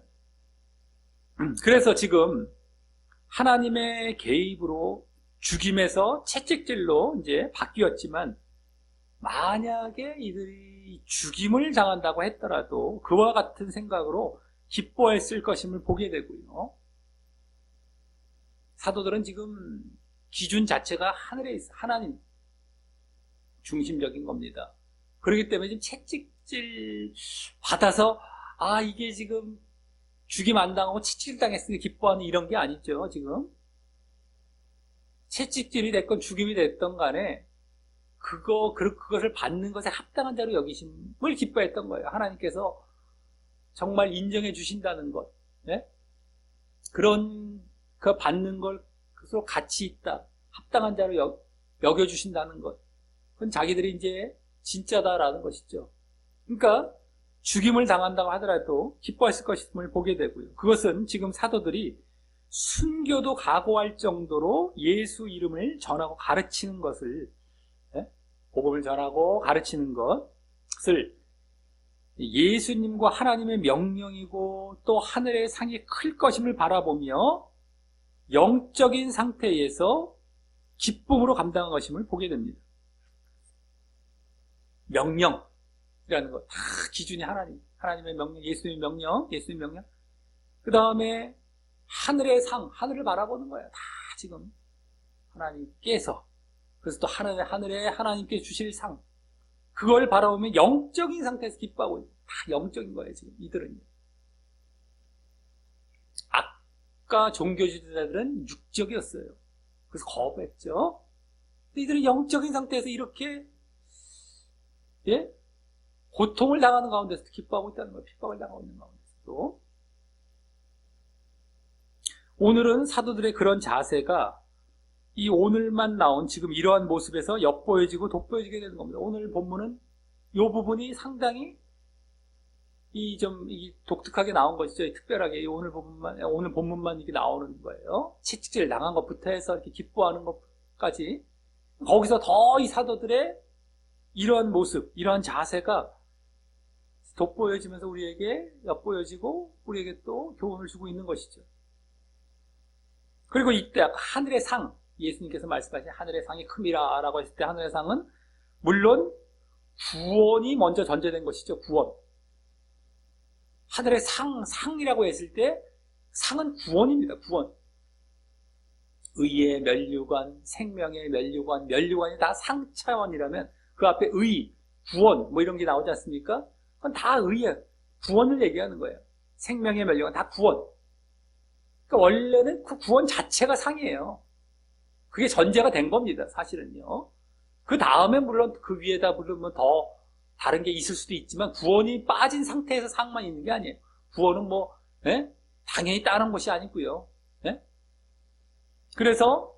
그래서 지금 하나님의 개입으로 죽임에서 채찍질로 이제 바뀌었지만 만약에 이들이 죽임을 당한다고 했더라도 그와 같은 생각으로 기뻐했을 것임을 보게 되고요. 사도들은 지금 기준 자체가 하늘에 있어. 하나님 중심적인 겁니다. 그렇기 때문에 지금 채찍질 받아서 이게 지금 죽임 안 당하고 채찍질 당했으니 기뻐하는 이런 게 아니죠. 지금 채찍질이 됐건 죽임이 됐던 간에 그것을 받는 것에 합당한 자로 여기심을 기뻐했던 거예요. 하나님께서 정말 인정해 주신다는 것, 네? 그런 그 받는 것으로 가치 있다, 합당한 자로 여겨 주신다는 것, 그건 자기들이 이제 진짜다라는 것이죠. 그러니까 죽임을 당한다고 하더라도 기뻐했을 것임을 보게 되고요. 그것은 지금 사도들이 순교도 각오할 정도로 예수 이름을 전하고 가르치는 것을, 복음을 전하고 가르치는 것을 예수님과 하나님의 명령이고 또 하늘의 상이 클 것임을 바라보며 영적인 상태에서 기쁨으로 감당한 것임을 보게 됩니다. 명령이라는 것, 다 기준이 하나님의 명령, 예수님의 명령. 그 다음에 하늘의 상, 하늘을 바라보는 거예요. 다 지금 하나님께서. 그래서 또 하늘에 하나님께 주실 상, 그걸 바라보면 영적인 상태에서 기뻐하고 있는, 다 영적인 거예요. 지금 이들은요. 아까 종교 지도자들은 육적이었어요. 그래서 거부했죠. 근데 이들은 영적인 상태에서 이렇게 고통을 당하는 가운데서 기뻐하고 있다는 거예요. 핍박을 당하고 있는 가운데서도. 오늘은 사도들의 그런 자세가 이 오늘만 나온 지금 이러한 모습에서 엿보여지고 돋보여지게 되는 겁니다. 오늘 본문은 이 부분이 상당히 이 독특하게 나온 것이죠. 특별하게 오늘 본문만 이렇게 나오는 거예요. 채찍질 당한 것부터 해서 이렇게 기뻐하는 것까지. 거기서 더 이 사도들의 이러한 모습, 이러한 자세가 돋보여지면서 우리에게 엿보여지고 우리에게 또 교훈을 주고 있는 것이죠. 그리고 이때 아까 하늘의 상, 예수님께서 말씀하신 하늘의 상이 큼이라 라고 했을 때 하늘의 상은 물론 구원이 먼저 전제된 것이죠. 구원. 하늘의 상이라고 했을 때 상은 구원입니다. 구원. 의의 면류관, 생명의 면류관, 면류관이 다 상차원이라면 그 앞에 의, 구원 뭐 이런 게 나오지 않습니까? 그건 다 의예요. 구원을 얘기하는 거예요. 생명의 면류관 다 구원. 그러니까 원래는 그 구원 자체가 상이에요. 그게 전제가 된 겁니다. 사실은요. 그 다음에 물론 그 위에다 물론 더 다른 게 있을 수도 있지만 구원이 빠진 상태에서 상만 있는 게 아니에요. 구원은 당연히 다른 것이 아니고요. 그래서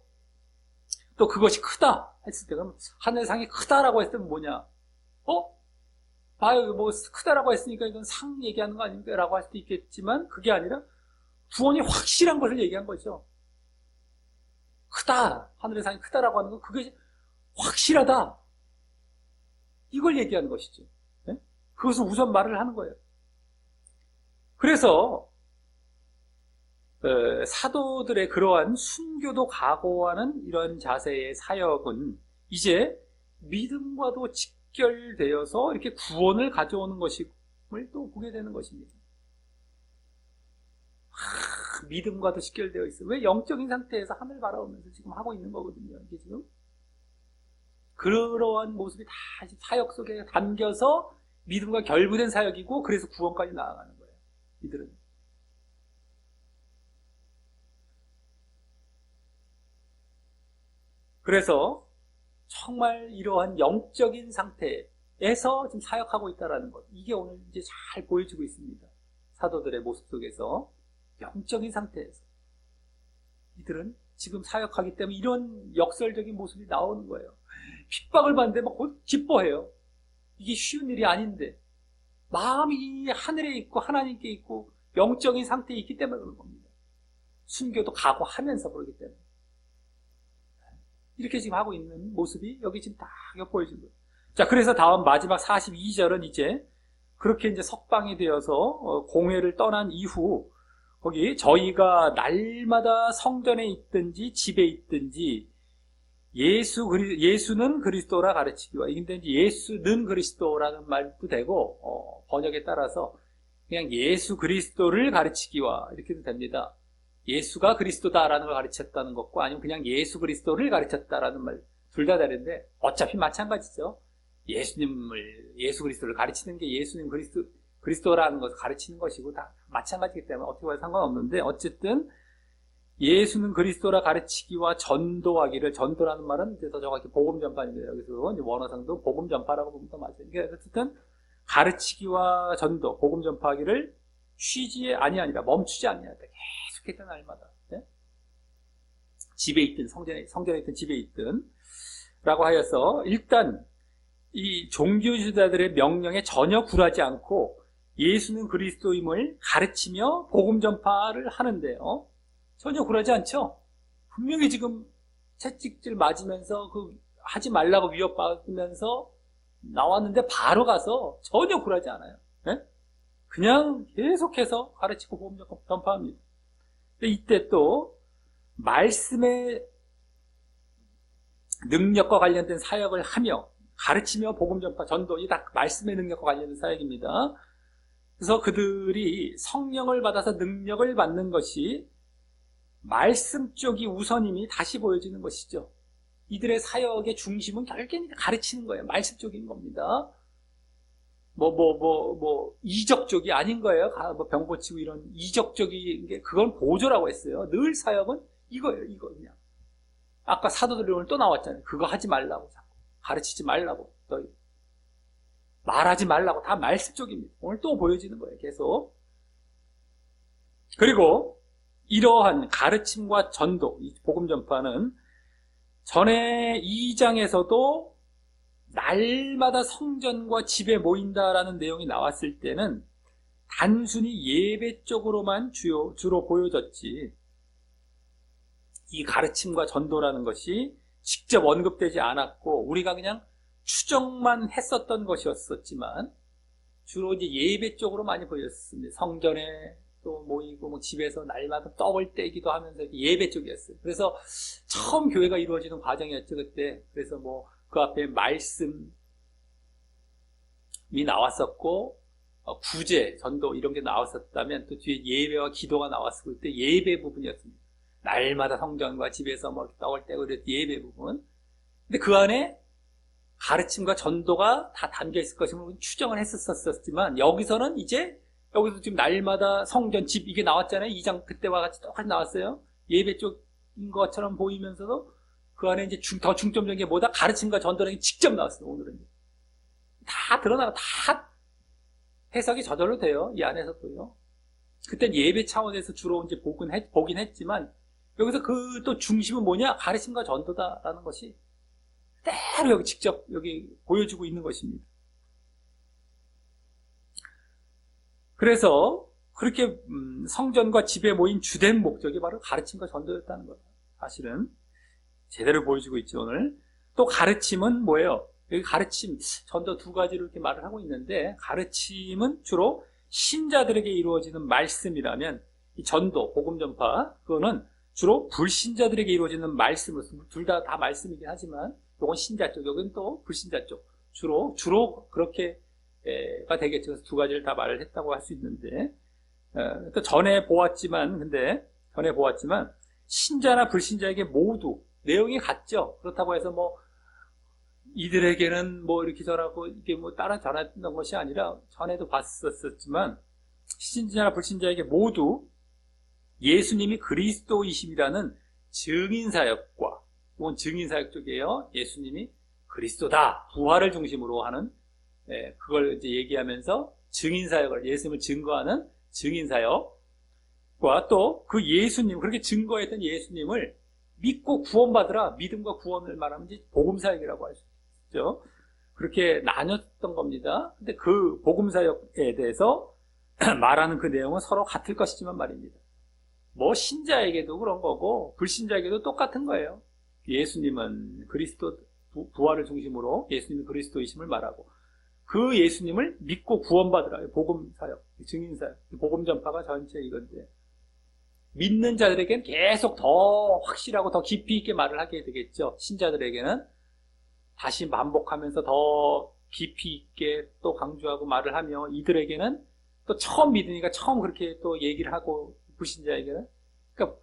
또 그것이 크다 했을 때 그럼 하늘의 상이 크다라고 했을 때 뭐냐? 봐요, 뭐 크다라고 했으니까 이건 상 얘기하는 거 아닙니까? 라고 할 수도 있겠지만 그게 아니라 구원이 확실한 것을 얘기한 거죠. 크다, 하늘의 상이 크다라고 하는 건 그게 확실하다, 이걸 얘기하는 것이죠. 그것을 우선 말을 하는 거예요. 그래서 사도들의 그러한 순교도 각오하는 이런 자세의 사역은 이제 믿음과도 직결되어서 이렇게 구원을 가져오는 것임을 또 보게 되는 것입니다. 믿음과도 직결되어 있어요. 왜? 영적인 상태에서 하늘 바라보면서 지금 하고 있는 거거든요. 이게 지금 그러한 모습이 다 사역 속에 담겨서 믿음과 결부된 사역이고 그래서 구원까지 나아가는 거예요. 이들은. 그래서 정말 이러한 영적인 상태, 지금 사역하고 있다라는 것. 이게 오늘 이제 잘 보여지고 있습니다. 사도들의 모습 속에서 영적인 상태에서 이들은 지금 사역하기 때문에 이런 역설적인 모습이 나오는 거예요. 핍박을 받는데 막 기뻐해요. 이게 쉬운 일이 아닌데 마음이 하늘에 있고 하나님께 있고 영적인 상태에 있기 때문에 그런 겁니다. 순교도 각오하면서 그러기 때문에 이렇게 지금 하고 있는 모습이 여기 지금 딱 보여진 거예요. 자, 그래서 다음 마지막 42절은 이제 그렇게 이제 석방이 되어서 공회를 떠난 이후 거기 저희가 날마다 성전에 있든지 집에 있든지 예수는 그리스도라 가르치기와, 근데 이제 예수는 그리스도라는 말도 되고 번역에 따라서 그냥 예수 그리스도를 가르치기와 이렇게도 됩니다. 예수가 그리스도다라는 걸 가르쳤다는 것과 아니면 그냥 예수 그리스도를 가르쳤다라는 말 둘 다 다른데 어차피 마찬가지죠. 예수 그리스도를 가르치는 게 예수님 그리스도라는 것을 가르치는 것이고 다 마찬가지이기 때문에 어떻게 봐도 상관없는데, 어쨌든 예수는 그리스도라 가르치기와 전도하기를, 전도라는 말은 이제 더 정확히 복음 전파입니다. 여기서 이제 원어상도 복음 전파라고 보면 더 맞아요. 그러니까 어쨌든 가르치기와 전도, 복음 전파하기를 쉬지 아니하니라, 멈추지 아니하니라, 계속했던 날마다. 네? 집에 있든 성전에 있든 집에 있든 라고 하여서 일단 이 종교지도자들의 명령에 전혀 굴하지 않고 예수는 그리스도임을 가르치며 복음 전파를 하는데요. 전혀 굴하지 않죠. 분명히 지금 채찍질 맞으면서 하지 말라고 위협받으면서 나왔는데 바로 가서 전혀 굴하지 않아요. 네? 그냥 계속해서 가르치고 복음 전파합니다. 근데 이때 또 말씀의 능력과 관련된 사역을 하며 가르치며 복음 전파, 전도, 이 다 말씀의 능력과 관련된 사역입니다. 그래서 그들이 성령을 받아서 능력을 받는 것이 말씀 쪽이 우선임이 다시 보여지는 것이죠. 이들의 사역의 중심은 결국엔 가르치는 거예요. 말씀 쪽인 겁니다. 이적 쪽이 아닌 거예요. 병 고치고 이런 이적적인 게, 그건 보조라고 했어요. 늘 사역은 이거예요, 이거 그냥. 아까 사도들이 오늘 또 나왔잖아요. 그거 하지 말라고, 자꾸. 가르치지 말라고, 너희. 말하지 말라고, 다 말씀 쪽입니다. 오늘 또 보여지는 거예요, 계속. 그리고 이러한 가르침과 전도, 이 복음 전파는 전에 2장에서도 날마다 성전과 집에 모인다라는 내용이 나왔을 때는 단순히 예배 쪽으로만 주로 보여졌지, 이 가르침과 전도라는 것이 직접 언급되지 않았고 우리가 그냥 추정만 했었던 것이었지만 주로 이제 예배 쪽으로 많이 보였습니다. 성전에 또 모이고 집에서 날마다 떡을 떼기도 하면서 예배 쪽이었어요. 그래서 처음 교회가 이루어지는 과정이었죠, 그때. 그래서 그 앞에 말씀이 나왔었고 구제, 전도 이런 게 나왔었다면 또 뒤에 예배와 기도가 나왔을 때 예배 부분이었습니다. 날마다 성전과 집에서 떡을 떼고 이랬던 예배 부분. 근데 그 안에 가르침과 전도가 다 담겨 있을 것임을 추정을 했었지만 여기서 지금 날마다 성전, 집 이게 나왔잖아요. 2장 그때와 같이 똑같이 나왔어요. 예배 쪽인 것처럼 보이면서도 그 안에 이제 더 중점적인 게 뭐다? 가르침과 전도라는 게 직접 나왔어요. 오늘은 다 드러나고 다 해석이 저절로 돼요. 이 안에서도요. 그땐 예배 차원에서 주로 이제 보긴 했지만 여기서 또 중심은 뭐냐? 가르침과 전도다라는 것이 그대로 여기 직접 여기 보여주고 있는 것입니다. 그래서 그렇게 성전과 집에 모인 주된 목적이 바로 가르침과 전도였다는 거예요. 사실은 제대로 보여주고 있죠, 오늘. 또 가르침은 뭐예요? 여기 가르침, 전도 두 가지로 이렇게 말을 하고 있는데, 가르침은 주로 신자들에게 이루어지는 말씀이라면, 이 전도, 복음 전파, 그거는 주로 불신자들에게 이루어지는 말씀으로서, 둘 다 말씀이긴 하지만, 이건 신자 쪽, 여기는 또 불신자 쪽. 주로 그렇게가 되겠죠. 그래서 두 가지를 다 말을 했다고 할 수 있는데, 또 전에 보았지만, 신자나 불신자에게 모두 내용이 같죠. 그렇다고 해서 이들에게는 이렇게 전하고, 이게 따라 전했던 것이 아니라, 전에도 봤었지만, 신자나 불신자에게 모두 예수님이 그리스도이심이라는 증인사역과, 이건 증인사역 쪽이에요. 예수님이 그리스도다. 부활을 중심으로 하는 그걸 이제 얘기하면서 증인사역을, 예수님을 증거하는 증인사역과 또 그 예수님, 그렇게 증거했던 예수님을 믿고 구원받으라, 믿음과 구원을 말하면 이제 복음사역이라고 할 수 있죠. 그렇게 나눴던 겁니다. 근데 그 복음사역에 대해서 말하는 그 내용은 서로 같을 것이지만 말입니다. 뭐 신자에게도 그런 거고 불신자에게도 똑같은 거예요. 예수님은 그리스도, 부활을 중심으로 예수님이 그리스도이심을 말하고 그 예수님을 믿고 구원받으라, 복음사역, 증인사역, 복음 전파가 전체 이건데, 믿는 자들에게는 계속 더 확실하고 더 깊이 있게 말을 하게 되겠죠. 신자들에게는 다시 반복하면서 더 깊이 있게 또 강조하고 말을 하며, 이들에게는 또 처음 믿으니까 처음 그렇게 또 얘기를 하고, 불신자에게는 그러니까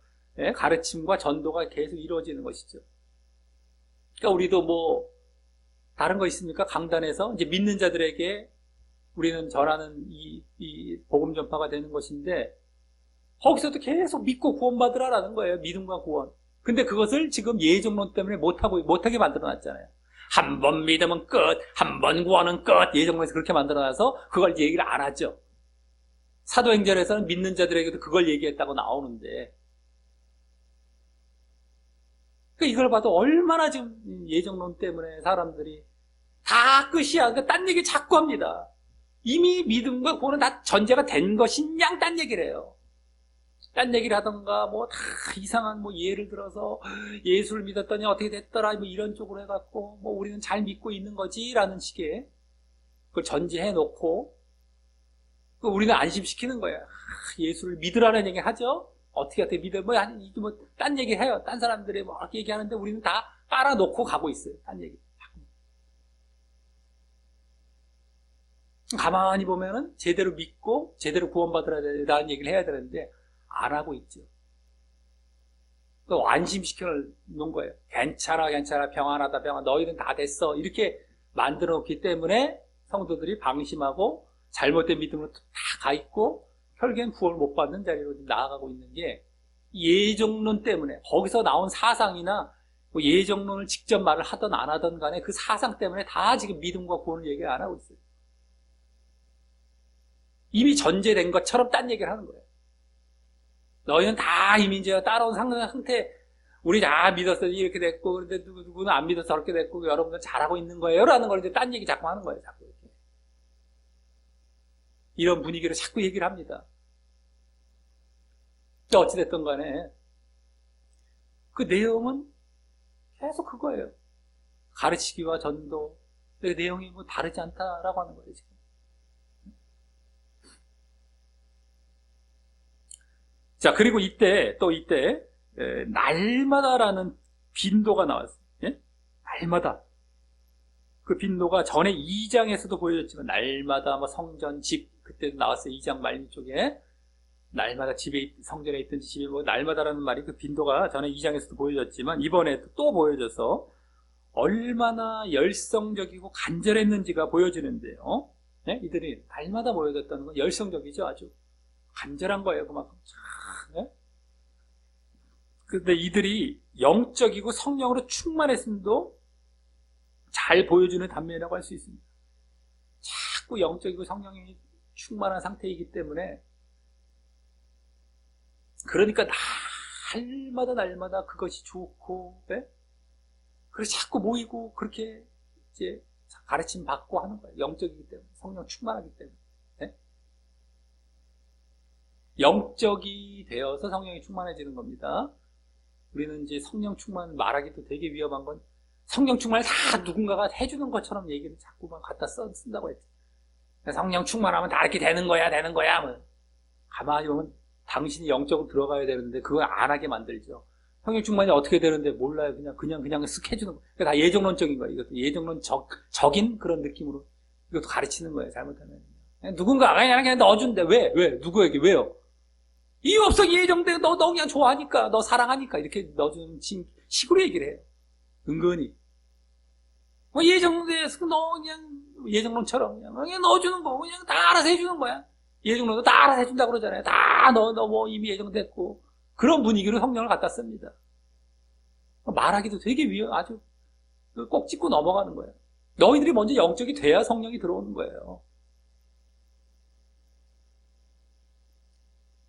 가르침과 전도가 계속 이루어지는 것이죠. 그러니까 우리도 뭐 다른 거 있습니까? 강단에서 이제 믿는 자들에게 우리는 전하는 이 복음 전파가 되는 것인데, 거기서도 계속 믿고 구원받으라라는 거예요. 믿음과 구원. 근데 그것을 지금 예정론 때문에 못하게 만들어놨잖아요. 한 번 믿으면 끝, 한 번 구원은 끝. 예정론에서 그렇게 만들어놔서 그걸 이제 얘기를 안 하죠. 사도행전에서는 믿는 자들에게도 그걸 얘기했다고 나오는데, 그러니까 이걸 봐도 얼마나 지금 예정론 때문에 사람들이 다 끝이야. 그러니까 딴 얘기 자꾸 합니다. 이미 믿음과 구원은 다 전제가 된 것인 양 딴 얘기를 해요. 딴 얘기를 하던가 뭐 다 이상한 뭐 예를 들어서 예수를 믿었더니 어떻게 됐더라 뭐 이런 쪽으로 해갖고 뭐 우리는 잘 믿고 있는 거지라는 식의 그걸 전제해 놓고 우리는 안심시키는 거야. 예수를 믿으라는 얘기 하죠. 어떻게 믿어 뭐 딴 얘기 해요. 딴 사람들이 뭐 이렇게 얘기하는데 우리는 다 깔아놓고 가고 있어요. 딴 얘기. 가만히 보면은 제대로 믿고 제대로 구원받으라는 얘기를 해야 되는데 안 하고 있죠. 또 안심시켜 놓은 거예요. 괜찮아, 평안하다, 너희는 다 됐어. 이렇게 만들어 놓기 때문에 성도들이 방심하고 잘못된 믿음으로 다 가 있고 결국엔 구원을 못 받는 자리로 나아가고 있는 게 예정론 때문에, 거기서 나온 사상이나 뭐 예정론을 직접 말을 하든 안 하든 간에 그 사상 때문에 다 지금 믿음과 구원을 얘기 안 하고 있어요. 이미 전제된 것처럼 딴 얘기를 하는 거예요. 너희는 다 이미 이제 따라온 상태, 우리 다 믿었더니 이렇게 됐고, 그런데 누구는 안 믿어서 저렇게 됐고, 여러분들 잘하고 있는 거예요. 라는 걸 이제 딴 얘기 자꾸 하는 거예요. 자꾸 이렇게. 이런 분위기로 자꾸 얘기를 합니다. 어찌됐든 간에, 그 내용은 계속 그거예요. 가르치기와 전도, 그 내용이 뭐 다르지 않다라고 하는 거예요, 지금. 자, 그리고 이때, 날마다라는 빈도가 나왔어요. 예? 날마다. 그 빈도가 전에 2장에서도 보여줬지만, 날마다 뭐 성전, 집, 그때도 나왔어요. 2장 말미 쪽에. 날마다 집에, 성전에 있든지 집에 뭐, 날마다라는 말이 그 빈도가 전에 2장에서도 보여줬지만, 이번에 또 보여줘서, 얼마나 열성적이고 간절했는지가 보여지는데요. 예? 이들이 날마다 보여줬다는 건 열성적이죠, 아주. 간절한 거예요, 그만큼. 네? 근데 이들이 영적이고 성령으로 충만했음도 잘 보여주는 단면이라고 할 수 있습니다. 자꾸 영적이고 성령이 충만한 상태이기 때문에, 그러니까 날마다 그것이 좋고, 네? 그래서 자꾸 모이고 그렇게 이제 가르침 받고 하는 거예요. 영적이기 때문에, 성령 충만하기 때문에. 영적이 되어서 성령이 충만해지는 겁니다. 우리는 이제 성령 충만을 말하기도 되게 위험한 건, 성령 충만을 다 누군가가 해주는 것처럼 얘기를 자꾸만 갖다 쓴다고 했죠. 성령 충만하면 다 이렇게 되는 거야. 뭐. 가만히 보면 당신이 영적으로 들어가야 되는데 그걸 안 하게 만들죠. 성령 충만이 어떻게 되는데 몰라요. 그냥 쓱 해주는 거. 다 예정론적인 거예요. 이것도 예정론적인 그런 느낌으로 이것도 가르치는 거예요. 잘못하면. 누군가 그냥 넣어준대. 왜? 누구에게? 왜요? 이유 없어. 예정돼. 너 그냥 좋아하니까, 너 사랑하니까 이렇게 넣어주는 식으로 얘기를 해요. 은근히. 뭐 예정돼서 너 그냥 예정론처럼 그냥 넣어주는 거, 그냥 다 알아서 해주는 거야. 예정론도 다 알아서 해준다 그러잖아요. 다 너 뭐 이미 예정됐고, 그런 분위기로 성령을 갖다 씁니다. 말하기도 되게 아주 꼭 짚고 넘어가는 거예요. 너희들이 먼저 영적이 돼야 성령이 들어오는 거예요.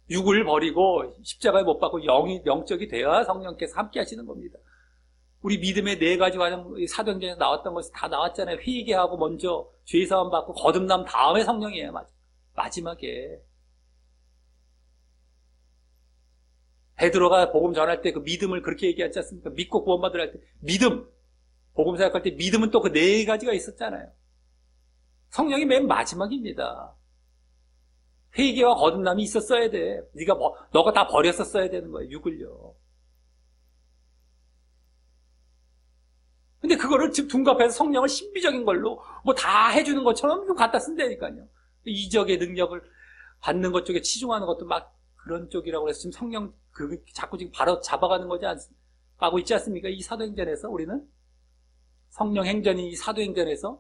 육을 버리고 십자가에 못 박고 영적이 돼야 성령께서 함께 하시는 겁니다. 우리 믿음의 4가지 과정, 사도행전에서 나왔던 것이 다 나왔잖아요. 회개하고 먼저 죄사함 받고 거듭남 다음에 성령이에요. 마지막에. 베드로가 복음 전할 때 그 믿음을 그렇게 얘기하지 않습니까? 믿고 구원받으라 할 때 믿음, 복음 사역할 때 믿음은 또 그 4가지가 있었잖아요. 성령이 맨 마지막입니다. 회개와 거듭남이 있었어야 돼. 너가 다 버렸었어야 되는 거예요. 육을요. 근데 그거를 지금 둔갑해서 성령을 신비적인 걸로 뭐 다 해주는 것처럼 좀 갖다 쓴다니까요. 이적의 능력을 받는 것 쪽에 치중하는 것도 막 그런 쪽이라고 해서 지금 성령 자꾸 지금 바로 잡아가는 거지 가고 있지 않습니까? 이 사도행전에서 우리는 성령 행전이 이 사도행전에서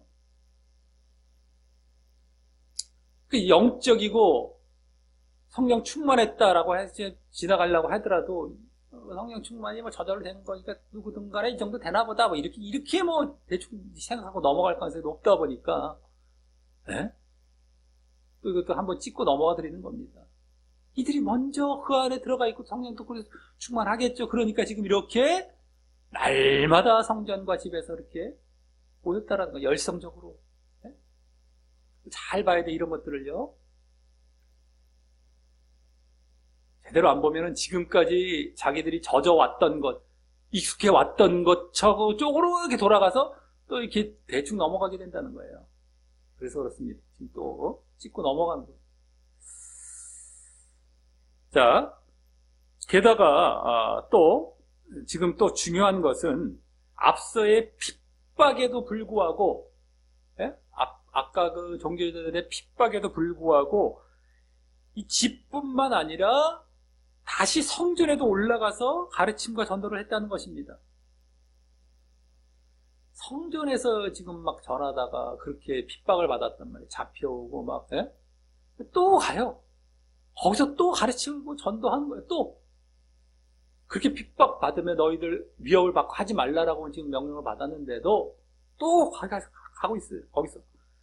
그 영적이고 성령 충만했다라고 해서 지나가려고 하더라도 성령 충만이 뭐 저절로 되는 거니까 누구든 간에 이 정도 되나 보다 뭐 이렇게 뭐 대충 생각하고 넘어갈 가능성이 높다 보니까 또 이것도 한번 찍고 넘어가 드리는 겁니다. 이들이 먼저 그 안에 들어가 있고 성령도 그래서 충만하겠죠. 그러니까 지금 이렇게 날마다 성전과 집에서 이렇게 모였다라는 거, 열성적으로. 잘 봐야 돼, 이런 것들을요. 제대로 안 보면은 지금까지 자기들이 젖어왔던 것, 익숙해왔던 것 쪽으로 이렇게 돌아가서 또 이렇게 대충 넘어가게 된다는 거예요. 그래서 그렇습니다. 지금 또 찍고 넘어가는 거예요. 자, 게다가 또 지금 또 중요한 것은 앞서의 핍박에도 불구하고, 아까 그 종교자들의 핍박에도 불구하고 이 집뿐만 아니라 다시 성전에도 올라가서 가르침과 전도를 했다는 것입니다. 성전에서 지금 막 전하다가 그렇게 핍박을 받았단 말이에요. 잡혀오고 막, 또 가요. 거기서 또 가르치고 전도하는 거예요. 또 그렇게 핍박받으면 너희들 위협을 받고 하지 말라라고 지금 명령을 받았는데도 또 가고 있어요. 거기서.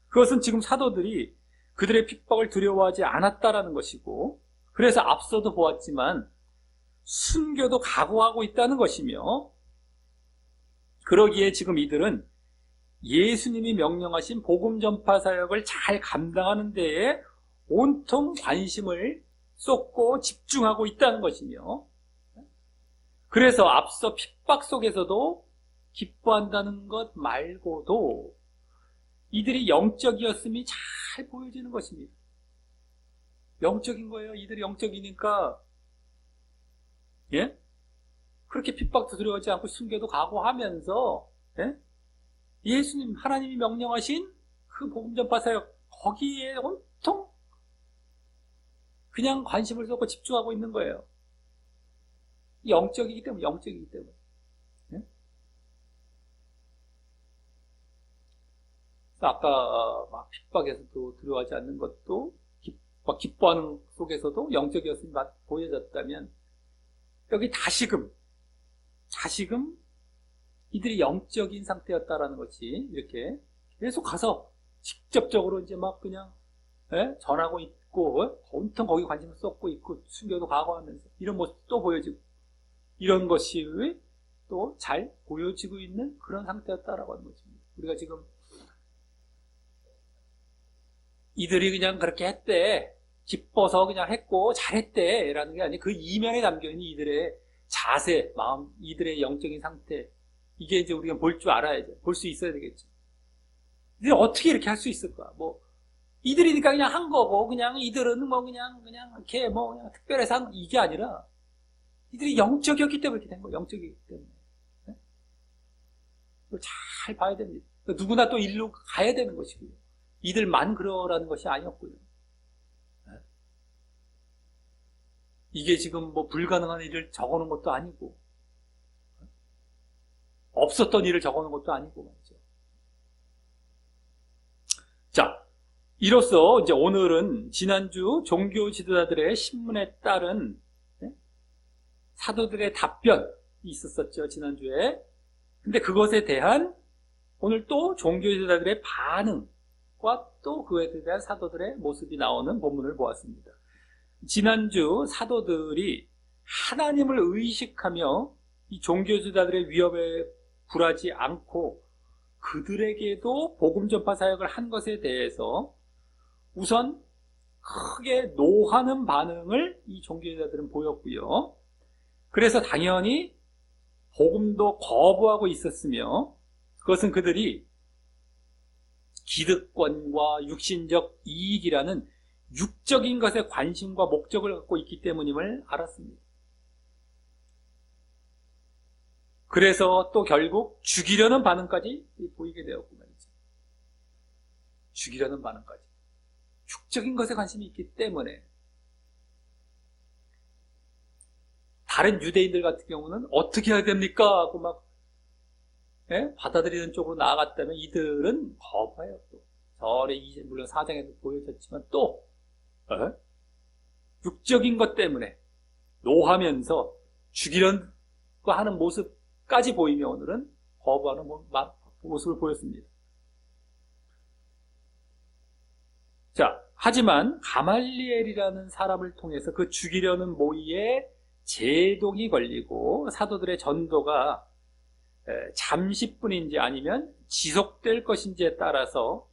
그것은 지금 사도들이 그들의 핍박을 두려워하지 않았다라는 것이고, 그래서 앞서도 보았지만 순교도 각오하고 있다는 것이며, 그러기에 지금 이들은 예수님이 명령하신 복음 전파 사역을 잘 감당하는 데에 온통 관심을 쏟고 집중하고 있다는 것이며, 그래서 앞서 핍박 속에서도 기뻐한다는 것 말고도 이들이 영적이었음이 잘 보여지는 것입니다. 영적인 거예요. 이들이 영적이니까, 그렇게 핍박도 두려워하지 않고 순교도 각오하면서, 예수님, 하나님이 명령하신 그 복음 전파 사역, 거기에 온통 그냥 관심을 쏟고 집중하고 있는 거예요. 영적이기 때문에. 아까 막 핍박에서도 두려워하지 않는 것도 기뻐하는 속에서도 영적이었음이 보여졌다면, 여기 다시금 이들이 영적인 상태였다라는 것이 이렇게 계속 가서 직접적으로 이제 막 그냥 전하고 있고 온통 거기 관심을 쏟고 있고 순교도 각오하면서 이런 모습도 또 보여지고, 이런 것이 또 잘 보여지고 있는 그런 상태였다라고 하는 것입니다. 우리가 지금 이들이 그냥 그렇게 했대, 기뻐서 그냥 했고 잘했대 라는 게 아니고 그 이면에 담겨있는 이들의 자세, 마음, 이들의 영적인 상태, 이게 이제 우리가 볼 줄 알아야죠. 볼 수 있어야 되겠죠. 이들이 어떻게 이렇게 할 수 있을까? 뭐 이들이니까 그냥 한 거고, 그냥 이들은 뭐 그냥 이렇게 뭐 그냥 특별해서 한 이게 아니라 이들이 영적이었기 때문에 이렇게 된 거예요. 영적이기 때문에. 그걸 잘 봐야 됩니다. 누구나 또 일로 가야 되는 것이고요. 이들만 그러라는 것이 아니었고요. 이게 지금 뭐 불가능한 일을 적어놓은 것도 아니고, 없었던 일을 적어놓은 것도 아니고 말이죠. 자, 이로써 이제 오늘은 지난주 종교 지도자들의 신문에 따른 사도들의 답변이 있었었죠, 지난주에. 근데 그것에 대한 오늘 또 종교지도자들의 반응과 또 그에 대한 사도들의 모습이 나오는 본문을 보았습니다. 지난주 사도들이 하나님을 의식하며 이 종교지도자들의 위협에 굴하지 않고 그들에게도 복음 전파 사역을 한 것에 대해서 우선 크게 노하는 반응을 이 종교지도자들은 보였고요. 그래서 당연히 복음도 거부하고 있었으며, 그것은 그들이 기득권과 육신적 이익이라는 육적인 것에 관심과 목적을 갖고 있기 때문임을 알았습니다. 그래서 또 결국 죽이려는 반응까지 보이게 되었고 말이죠. 죽이려는 반응까지. 육적인 것에 관심이 있기 때문에. 다른 유대인들 같은 경우는 어떻게 해야 됩니까? 하고 막 받아들이는 쪽으로 나아갔다면 이들은 거부해요. 또 전에 물론 4장에도 보여졌지만 또 육적인 것 때문에 노하면서 죽이려고 하는 모습까지 보이며 오늘은 거부하는 모습을 보였습니다. 자, 하지만 가말리엘이라는 사람을 통해서 그 죽이려는 모의에 제동이 걸리고 사도들의 전도가 잠시뿐인지 아니면 지속될 것인지에 따라서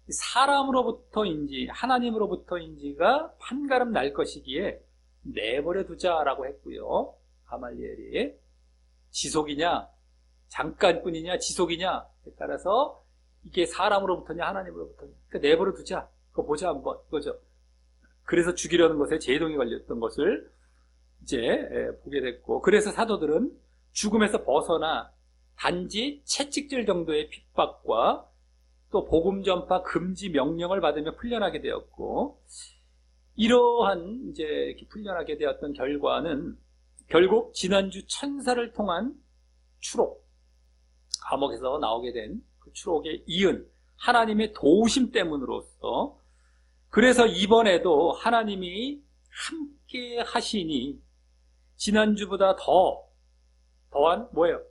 사람으로부터인지 하나님으로부터인지가 판가름 날 것이기에 내버려 두자라고 했고요. 가말리엘이 지속이냐 잠깐뿐이냐 지속이냐에 따라서 이게 사람으로부터냐 하나님으로부터냐, 그러니까 내버려 두자, 그거 보자 한번, 그거죠. 그래서 죽이려는 것에 제동이 걸렸던 것을 이제 보게 됐고, 그래서 사도들은 죽음에서 벗어나 단지 채찍질 정도의 핍박과 또 복음 전파 금지 명령을 받으며 풀려나게 되었고, 이러한 이제 이렇게 풀려나게 되었던 결과는 결국 지난주 천사를 통한 추록, 감옥에서 나오게 된 그 추록에 이은 하나님의 도우심 때문으로서, 그래서 이번에도 하나님이 함께 하시니 지난주보다 더한 뭐예요?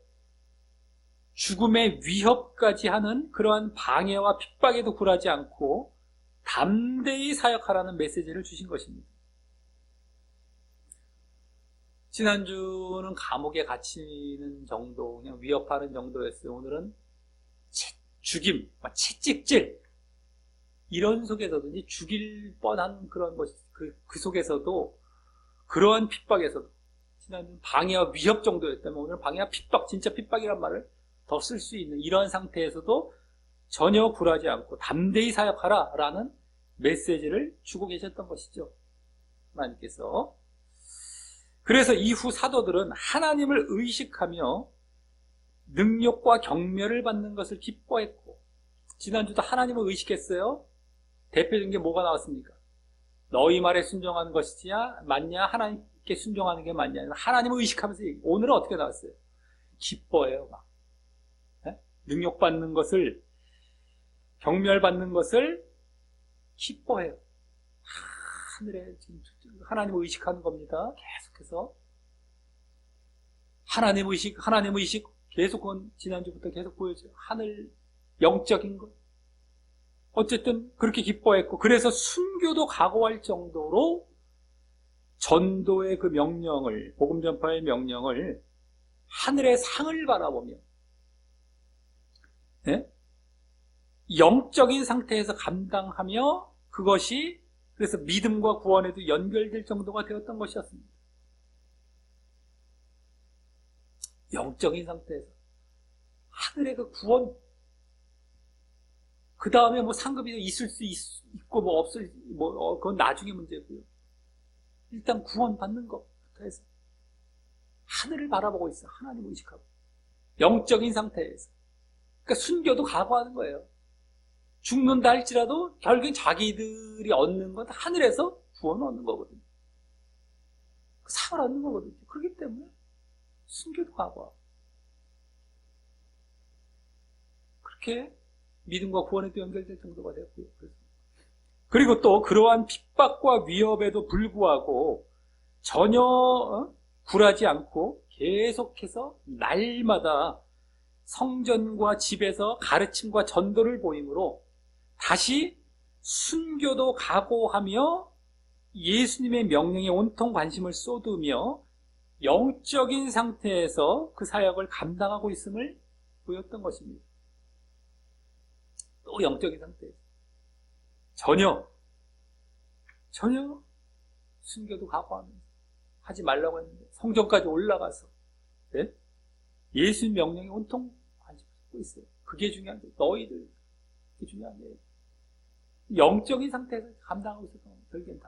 죽음의 위협까지 하는 그러한 방해와 핍박에도 굴하지 않고 담대히 사역하라는 메시지를 주신 것입니다. 지난주는 감옥에 갇히는 정도, 그냥 위협하는 정도였어요. 오늘은 죽임, 채찍질, 이런 속에서도 이제 죽일 뻔한 그런 것, 그 속에서도 그러한 핍박에서도, 지난주는 방해와 위협 정도였다면 오늘은 방해와 핍박, 진짜 핍박이란 말을 더 쓸 수 있는 이러한 상태에서도 전혀 굴하지 않고 담대히 사역하라 라는 메시지를 주고 계셨던 것이죠. 하나님께서. 그래서 이후 사도들은 하나님을 의식하며 능력과 경멸을 받는 것을 기뻐했고, 지난주도 하나님을 의식했어요. 대표적인 게 뭐가 나왔습니까? 너희 말에 순종하는 것이지 맞냐? 하나님께 순종하는 게 맞냐? 하나님을 의식하면서 오늘은 어떻게 나왔어요? 기뻐해요. 막. 능력받는 것을, 경멸받는 것을 기뻐해요. 하늘에 지금 하나님을 의식하는 겁니다. 계속해서 하나님 의식 계속 지난주부터 계속 보여줘요. 하늘 영적인 것. 어쨌든 그렇게 기뻐했고, 그래서 순교도 각오할 정도로 전도의 그 명령을, 복음 전파의 명령을 하늘의 상을 바라보며 영적인 상태에서 감당하며 그것이 그래서 믿음과 구원에도 연결될 정도가 되었던 것이었습니다. 영적인 상태에서 하늘의 그 구원, 그 다음에 뭐 상급이 있을 수 있고 뭐 없을, 그건 나중에 문제고요. 일단 구원 받는 것부터 해서 하늘을 바라보고 있어. 하나님 의식하고 영적인 상태에서. 그러니까 순교도 각오하는 거예요. 죽는다 할지라도 결국엔 자기들이 얻는 건 하늘에서 구원을 얻는 거거든요. 상을 얻는 거거든요. 그렇기 때문에 순교도 각오하고 그렇게 믿음과 구원에도 연결될 정도가 되었고요. 그리고 또 그러한 핍박과 위협에도 불구하고 전혀 굴하지 않고 계속해서 날마다 성전과 집에서 가르침과 전도를 보이므로 다시 순교도 각오하며 예수님의 명령에 온통 관심을 쏟으며 영적인 상태에서 그 사역을 감당하고 있음을 보였던 것입니다. 또 영적인 상태에서 전혀 순교도 각오하면서 하지 말라고 했는데 성전까지 올라가서 네? 예수님 명령에 온통 관심을 쏟고 있어요. 그게 중요한 거예요. 너희들 그게 중요한 거예요. 영적인 상태에서 감당하고 있어서 결국엔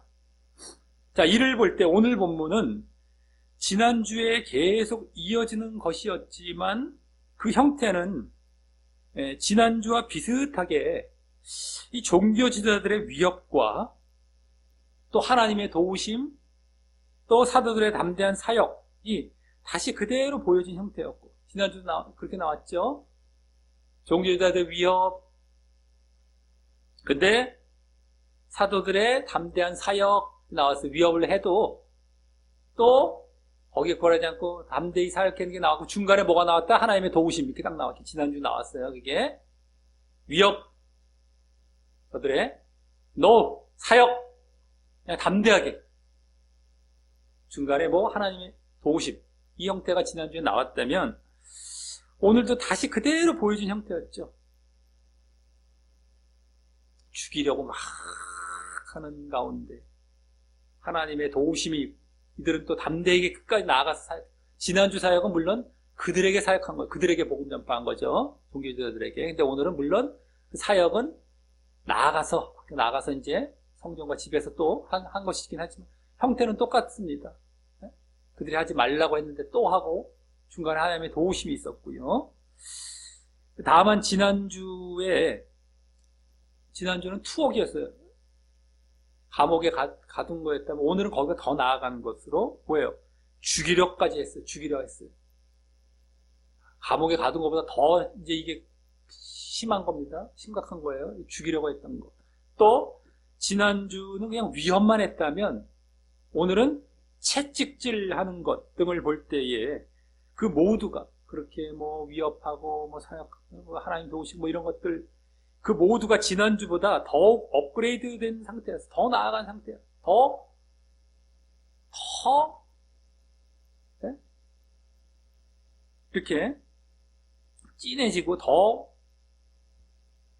자, 이를 볼 때 오늘 본문은 지난주에 계속 이어지는 것이었지만 그 형태는 지난주와 비슷하게 이 종교 지도자들의 위협과 또 하나님의 도우심, 또 사도들의 담대한 사역이 다시 그대로 보여진 형태였고, 지난주도 그렇게 나왔죠. 종교 지도자들의 위협, 근데 사도들의 담대한 사역 나와서 위협을 해도 또 거기에 굴하지 않고 담대히 사역하는 게 나왔고, 중간에 뭐가 나왔다? 하나님의 도우심 이렇게 딱 나왔죠. 지난주 나왔어요. 그게 위협, 저들의 노 사역 그냥 담대하게, 중간에 뭐 하나님의 도우심 이 형태가 지난주에 나왔다면 오늘도 다시 그대로 보여준 형태였죠. 죽이려고 막 하는 가운데 하나님의 도우심이, 이들은 또 담대하게 끝까지 나아가서 사역. 지난주 사역은 물론 그들에게 사역한 거예요. 그들에게 복음 전파한 거죠. 종교지도자들에게. 근데 오늘은 물론 그 사역은 나아가서 이제 성전과 집에서 또 한 것이긴 하지만 형태는 똑같습니다. 그들이 하지 말라고 했는데 또 하고, 중간에 하나님의 도우심이 있었고요. 다만 지난주는 투옥이었어요. 감옥에 가둔 거였다면 오늘은 거기가 더 나아가는 것으로 보여요. 죽이려까지 했어요. 죽이려 했어요. 감옥에 가둔 것보다 더 이제 이게 심한 겁니다. 심각한 거예요. 죽이려고 했던 거. 또 지난주는 그냥 위협만 했다면 오늘은 채찍질하는 것 등을 볼 때에 그 모두가 그렇게 뭐 위협하고 뭐 사역, 하나님 도우시고 뭐 이런 것들, 그 모두가 지난주보다 더욱 업그레이드된 상태에서 더 나아간 상태야. 더 네? 이렇게 진해지고 더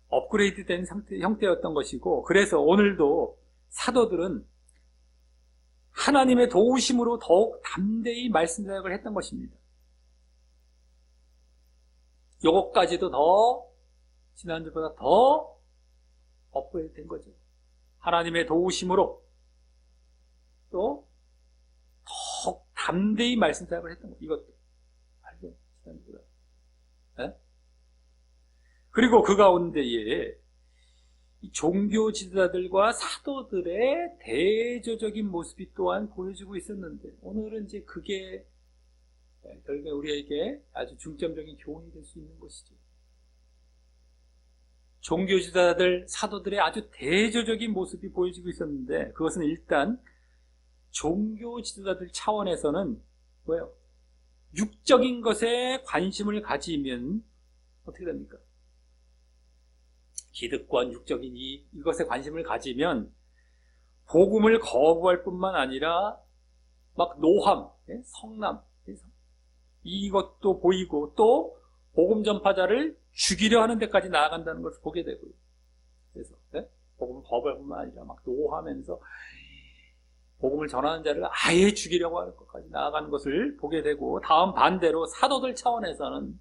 업그레이드된 형태였던 것이고, 그래서 오늘도 사도들은 하나님의 도우심으로 더욱 담대히 말씀 사역을 했던 것입니다. 요것까지도 더 지난주보다 더 업그레이드 된 거죠. 하나님의 도우심으로 또 더욱 담대히 말씀 사역을 했던 거죠. 이것도 알죠? 지난주보다. 네? 그리고 그 가운데에 종교 지도자들과 사도들의 대조적인 모습이 또한 보여지고 있었는데, 오늘은 이제 그게 결국에 우리에게 아주 중점적인 교훈이 될 수 있는 것이죠. 종교 지도자들, 사도들의 아주 대조적인 모습이 보여지고 있었는데, 그것은 일단 종교 지도자들 차원에서는 뭐예요? 육적인 것에 관심을 가지면 어떻게 됩니까? 기득권, 육적인 이것에 관심을 가지면 복음을 거부할 뿐만 아니라 막 노함, 성남 이것도 보이고, 또 복음 전파자를 죽이려 하는 데까지 나아간다는 것을 보게 되고요. 그래서 복음을 거부할 뿐만 아니라 막 노하면서 복음을 전하는 자를 아예 죽이려고 하는 것까지 나아가는 것을 보게 되고, 다음 반대로 사도들 차원에서는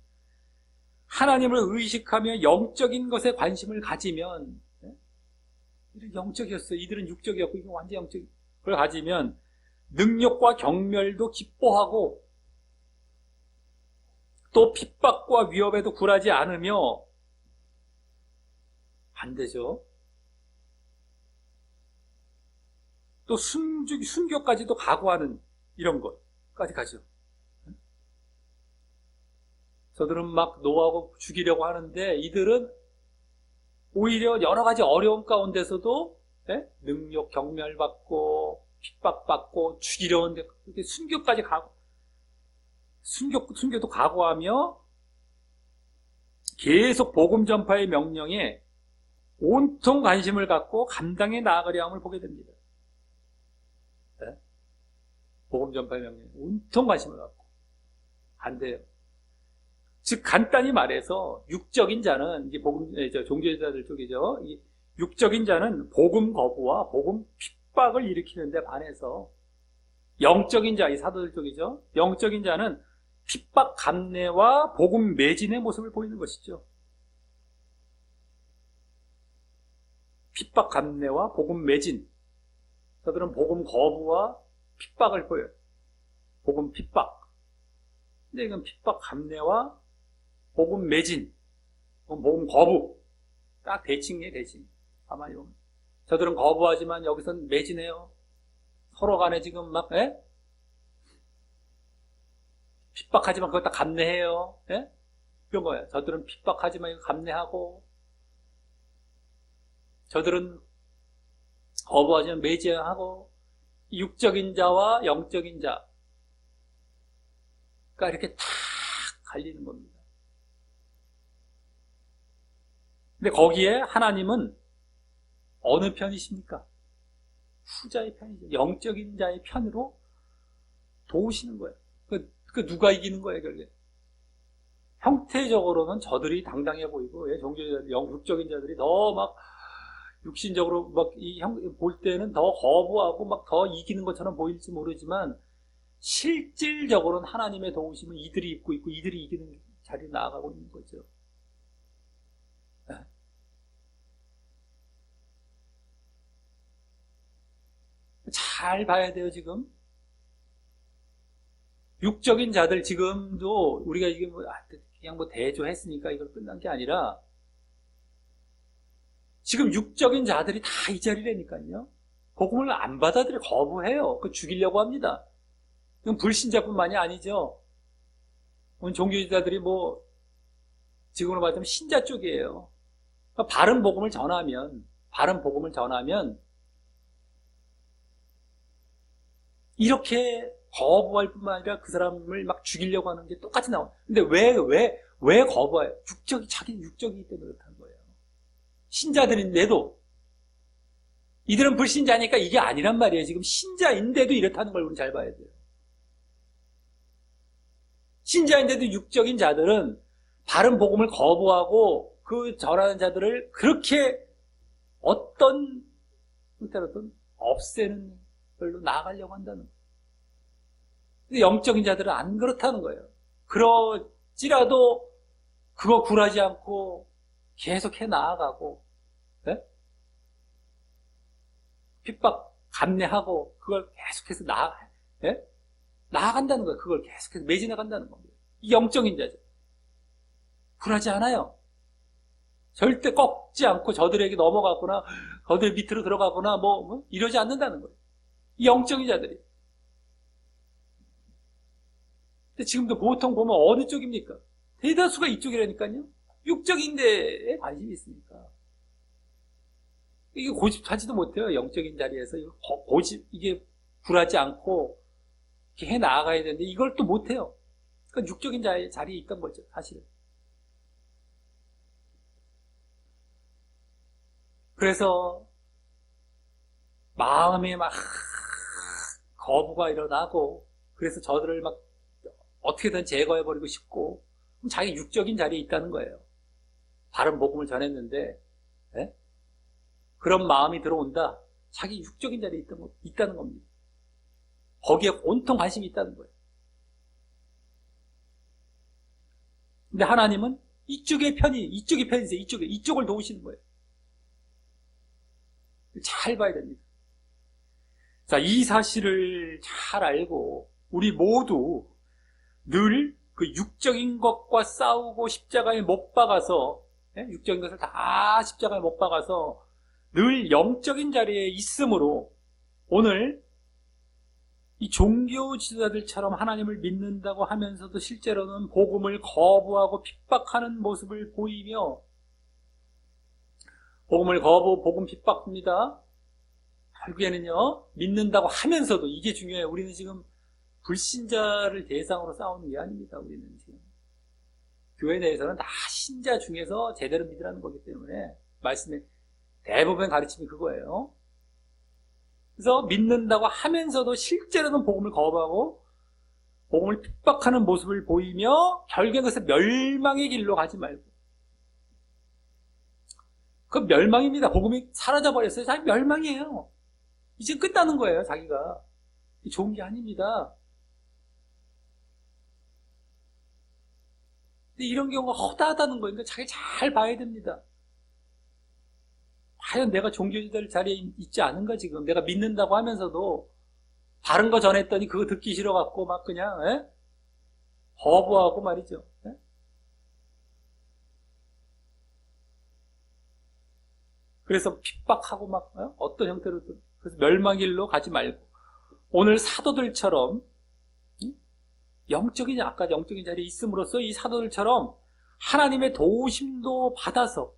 하나님을 의식하며 영적인 것에 관심을 가지면, 이들은 영적이었어요. 이들은 육적이었고 이건 완전 영적. 그걸 가지면 능력과 경멸도 기뻐하고, 또 핍박과 위협에도 굴하지 않으며, 반대죠. 또 순교까지도 각오하는 이런 것까지 가죠. 저들은 막 노하고 죽이려고 하는데, 이들은 오히려 여러 가지 어려움 가운데서도 능력 경멸받고 핍박받고 죽이려는데 그렇게 순교까지 가고, 순교도 각오하며 계속 복음 전파의 명령에 온통 관심을 갖고 감당해 나아가려 함을 보게 됩니다. 네? 복음 전파의 명령에 온통 관심을 갖고 안 돼요. 즉 간단히 말해서 육적인 자는 이제 종교제자들 쪽이죠. 이 육적인 자는 복음 거부와 복음 핍박을 일으키는데 반해서 영적인 자, 이 사도들 쪽이죠. 영적인 자는 핍박 감내와 복음 매진의 모습을 보이는 것이죠. 핍박 감내와 복음 매진. 저들은 복음 거부와 핍박을 보여요. 복음 핍박. 근데 이건 핍박 감내와 복음 매진, 복음 거부. 딱 대칭이에요, 대칭. 가만히 보면. 저들은 거부하지만 여기선 매진해요. 서로 간에 지금 막, 핍박하지만 그거 다 감내해요. 이런 거예요. 저들은 핍박하지만 이거 감내하고, 저들은 거부하지만 매진하고, 육적인 자와 영적인 자가 이렇게 탁 갈리는 겁니다. 근데 거기에 하나님은 어느 편이십니까? 후자의 편이죠. 영적인 자의 편으로 도우시는 거예요. 그 누가 이기는 거예요, 결국에? 형태적으로는 저들이 당당해 보이고, 종교자들, 영적인 자들이 더 막 육신적으로 막 볼 때는 더 거부하고 막 더 이기는 것처럼 보일지 모르지만 실질적으로는 하나님의 도우심은 이들이 입고 있고 이들이 이기는 자리에 나아가고 있는 거죠. 잘 봐야 돼요, 지금. 육적인 자들 지금도 우리가 이게 그냥 대조했으니까 이걸 끝난 게 아니라 지금 육적인 자들이 다 이 자리라니까요. 복음을 안 받아들여 거부해요. 그 죽이려고 합니다. 이건 불신자뿐만이 아니죠. 오늘 종교지자들이 지금으로 말하면 신자 쪽이에요. 그러니까 바른 복음을 전하면 이렇게 거부할 뿐만 아니라 그 사람을 막 죽이려고 하는 게 똑같이 나와요. 근데 왜 거부해요? 자기는 육적이기 때문에 그렇다는 거예요. 신자들인데도 이들은 불신자니까 이게 아니란 말이에요. 지금 신자인데도 이렇다는 걸 우리 잘 봐야 돼요. 신자인데도 육적인 자들은 바른 복음을 거부하고 그 전하는 자들을 그렇게 어떤 형태로든 없애는 걸로 나아가려고 한다는 거예요. 근데 영적인 자들은 안 그렇다는 거예요. 그럴지라도 그거 굴하지 않고 계속해 나아가고, 핍박 감내하고 그걸 계속해서 나아간다는 거예요. 그걸 계속해서 매진해 간다는 겁니다. 이 영적인 자죠. 굴하지 않아요. 절대 꺾지 않고 저들에게 넘어가거나 저들 밑으로 들어가거나 이러지 않는다는 거예요. 이 영적인 자들이. 근데 지금도 보통 보면 어느 쪽입니까? 대다수가 이쪽이라니까요. 육적인 데에 관심이 있으니까. 이게 고집하지도 못해요. 영적인 자리에서 이게 굴하지 않고 이렇게 해 나아가야 되는데 이걸 또 못해요. 그러니까 육적인 자리에 있던 거죠, 사실은. 그래서 마음에 막 거부가 일어나고 그래서 저들을 막 어떻게든 제거해버리고 싶고 그럼 자기 육적인 자리에 있다는 거예요. 바른 복음을 전했는데 그런 마음이 들어온다. 자기 육적인 자리에 있다는 겁니다. 거기에 온통 관심이 있다는 거예요. 근데 하나님은 이쪽의 편이세요. 이쪽을 도우시는 거예요. 잘 봐야 됩니다. 자, 이 사실을 잘 알고 우리 모두 늘 그 육적인 것과 싸우고 십자가에 못 박아서 육적인 것을 다 십자가에 못 박아서 늘 영적인 자리에 있으므로 오늘 이 종교 지도자들처럼 하나님을 믿는다고 하면서도 실제로는 복음을 거부하고 핍박하는 모습을 보이며 복음을 거부, 복음 핍박입니다. 결국에는요, 믿는다고 하면서도 이게 중요해요. 우리는 지금 불신자를 대상으로 싸우는 게 아닙니다. 우리는 지금 교회 내에서는 다 신자 중에서 제대로 믿으라는 거기 때문에 말씀의 대부분 가르침이 그거예요. 그래서 믿는다고 하면서도 실제로는 복음을 거부하고 복음을 핍박하는 모습을 보이며 결국엔 그것을 멸망의 길로 가지 말고, 그 멸망입니다. 복음이 사라져버렸어요. 자기 멸망이에요. 이제 끝나는 거예요. 자기가 좋은 게 아닙니다. 근데 이런 경우가 허다하다는 거니까 자기 잘 봐야 됩니다. 과연 내가 종교지도자 자리에 있지 않은가 지금. 내가 믿는다고 하면서도 바른 거 전했더니 그거 듣기 싫어갖고 막 그냥 거부하고 말이죠. 그래서 핍박하고 막 어떤 형태로든, 그래서 멸망길로 가지 말고 오늘 사도들처럼 영적인, 아까 영적인 자리에 있음으로써 이 사도들처럼 하나님의 도우심도 받아서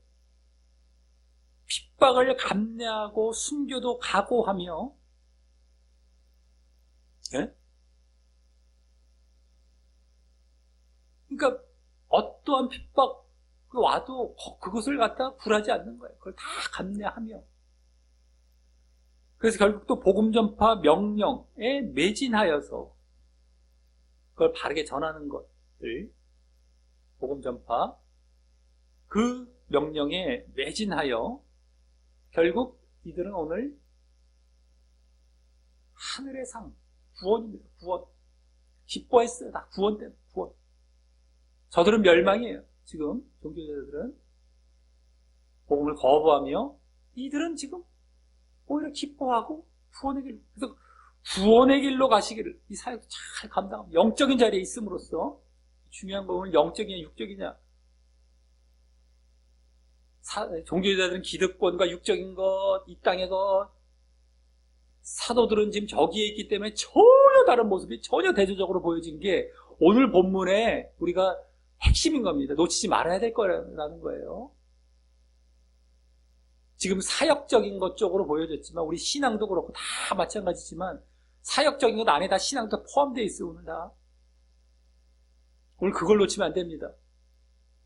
핍박을 감내하고 순교도 각오하며, 그러니까 어떠한 핍박 와도 그것을 갖다 굴하지 않는 거예요. 그걸 다 감내하며. 그래서 결국 또 복음 전파 명령에 매진하여서 그걸 바르게 전하는 것들, 복음 전파 그 명령에 매진하여 결국 이들은 오늘 하늘의 상, 구원입니다. 구원. 기뻐했어요. 다 구원 때문에, 구원. 저들은 멸망이에요. 지금 종교자들은 복음을 거부하며, 이들은 지금 오히려 기뻐하고 구원의 길로, 그래서 구원의 길로 가시기를 이 사역을 잘 감당합니다. 영적인 자리에 있음으로써 중요한 건 오늘 영적이냐 육적이냐. 종교자들은 기득권과 육적인 것, 이 땅의 것, 사도들은 지금 저기에 있기 때문에 전혀 다른 모습이 전혀 대조적으로 보여진 게 오늘 본문에 우리가 핵심인 겁니다. 놓치지 말아야 될 거라는 거예요. 지금 사역적인 것 쪽으로 보여졌지만 우리 신앙도 그렇고 다 마찬가지지만 사역적인 것 안에 다 신앙도 포함되어 있어요. 오늘 다. 오늘 그걸 놓치면 안 됩니다.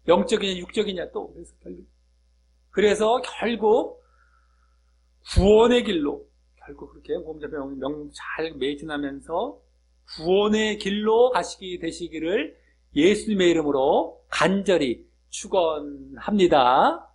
영적이냐 육적이냐 또. 그래서 결국 구원의 길로, 결국 그렇게 복음전파 명령 잘 매진하면서 구원의 길로 가시게 되시기를 예수님의 이름으로 간절히 축원합니다.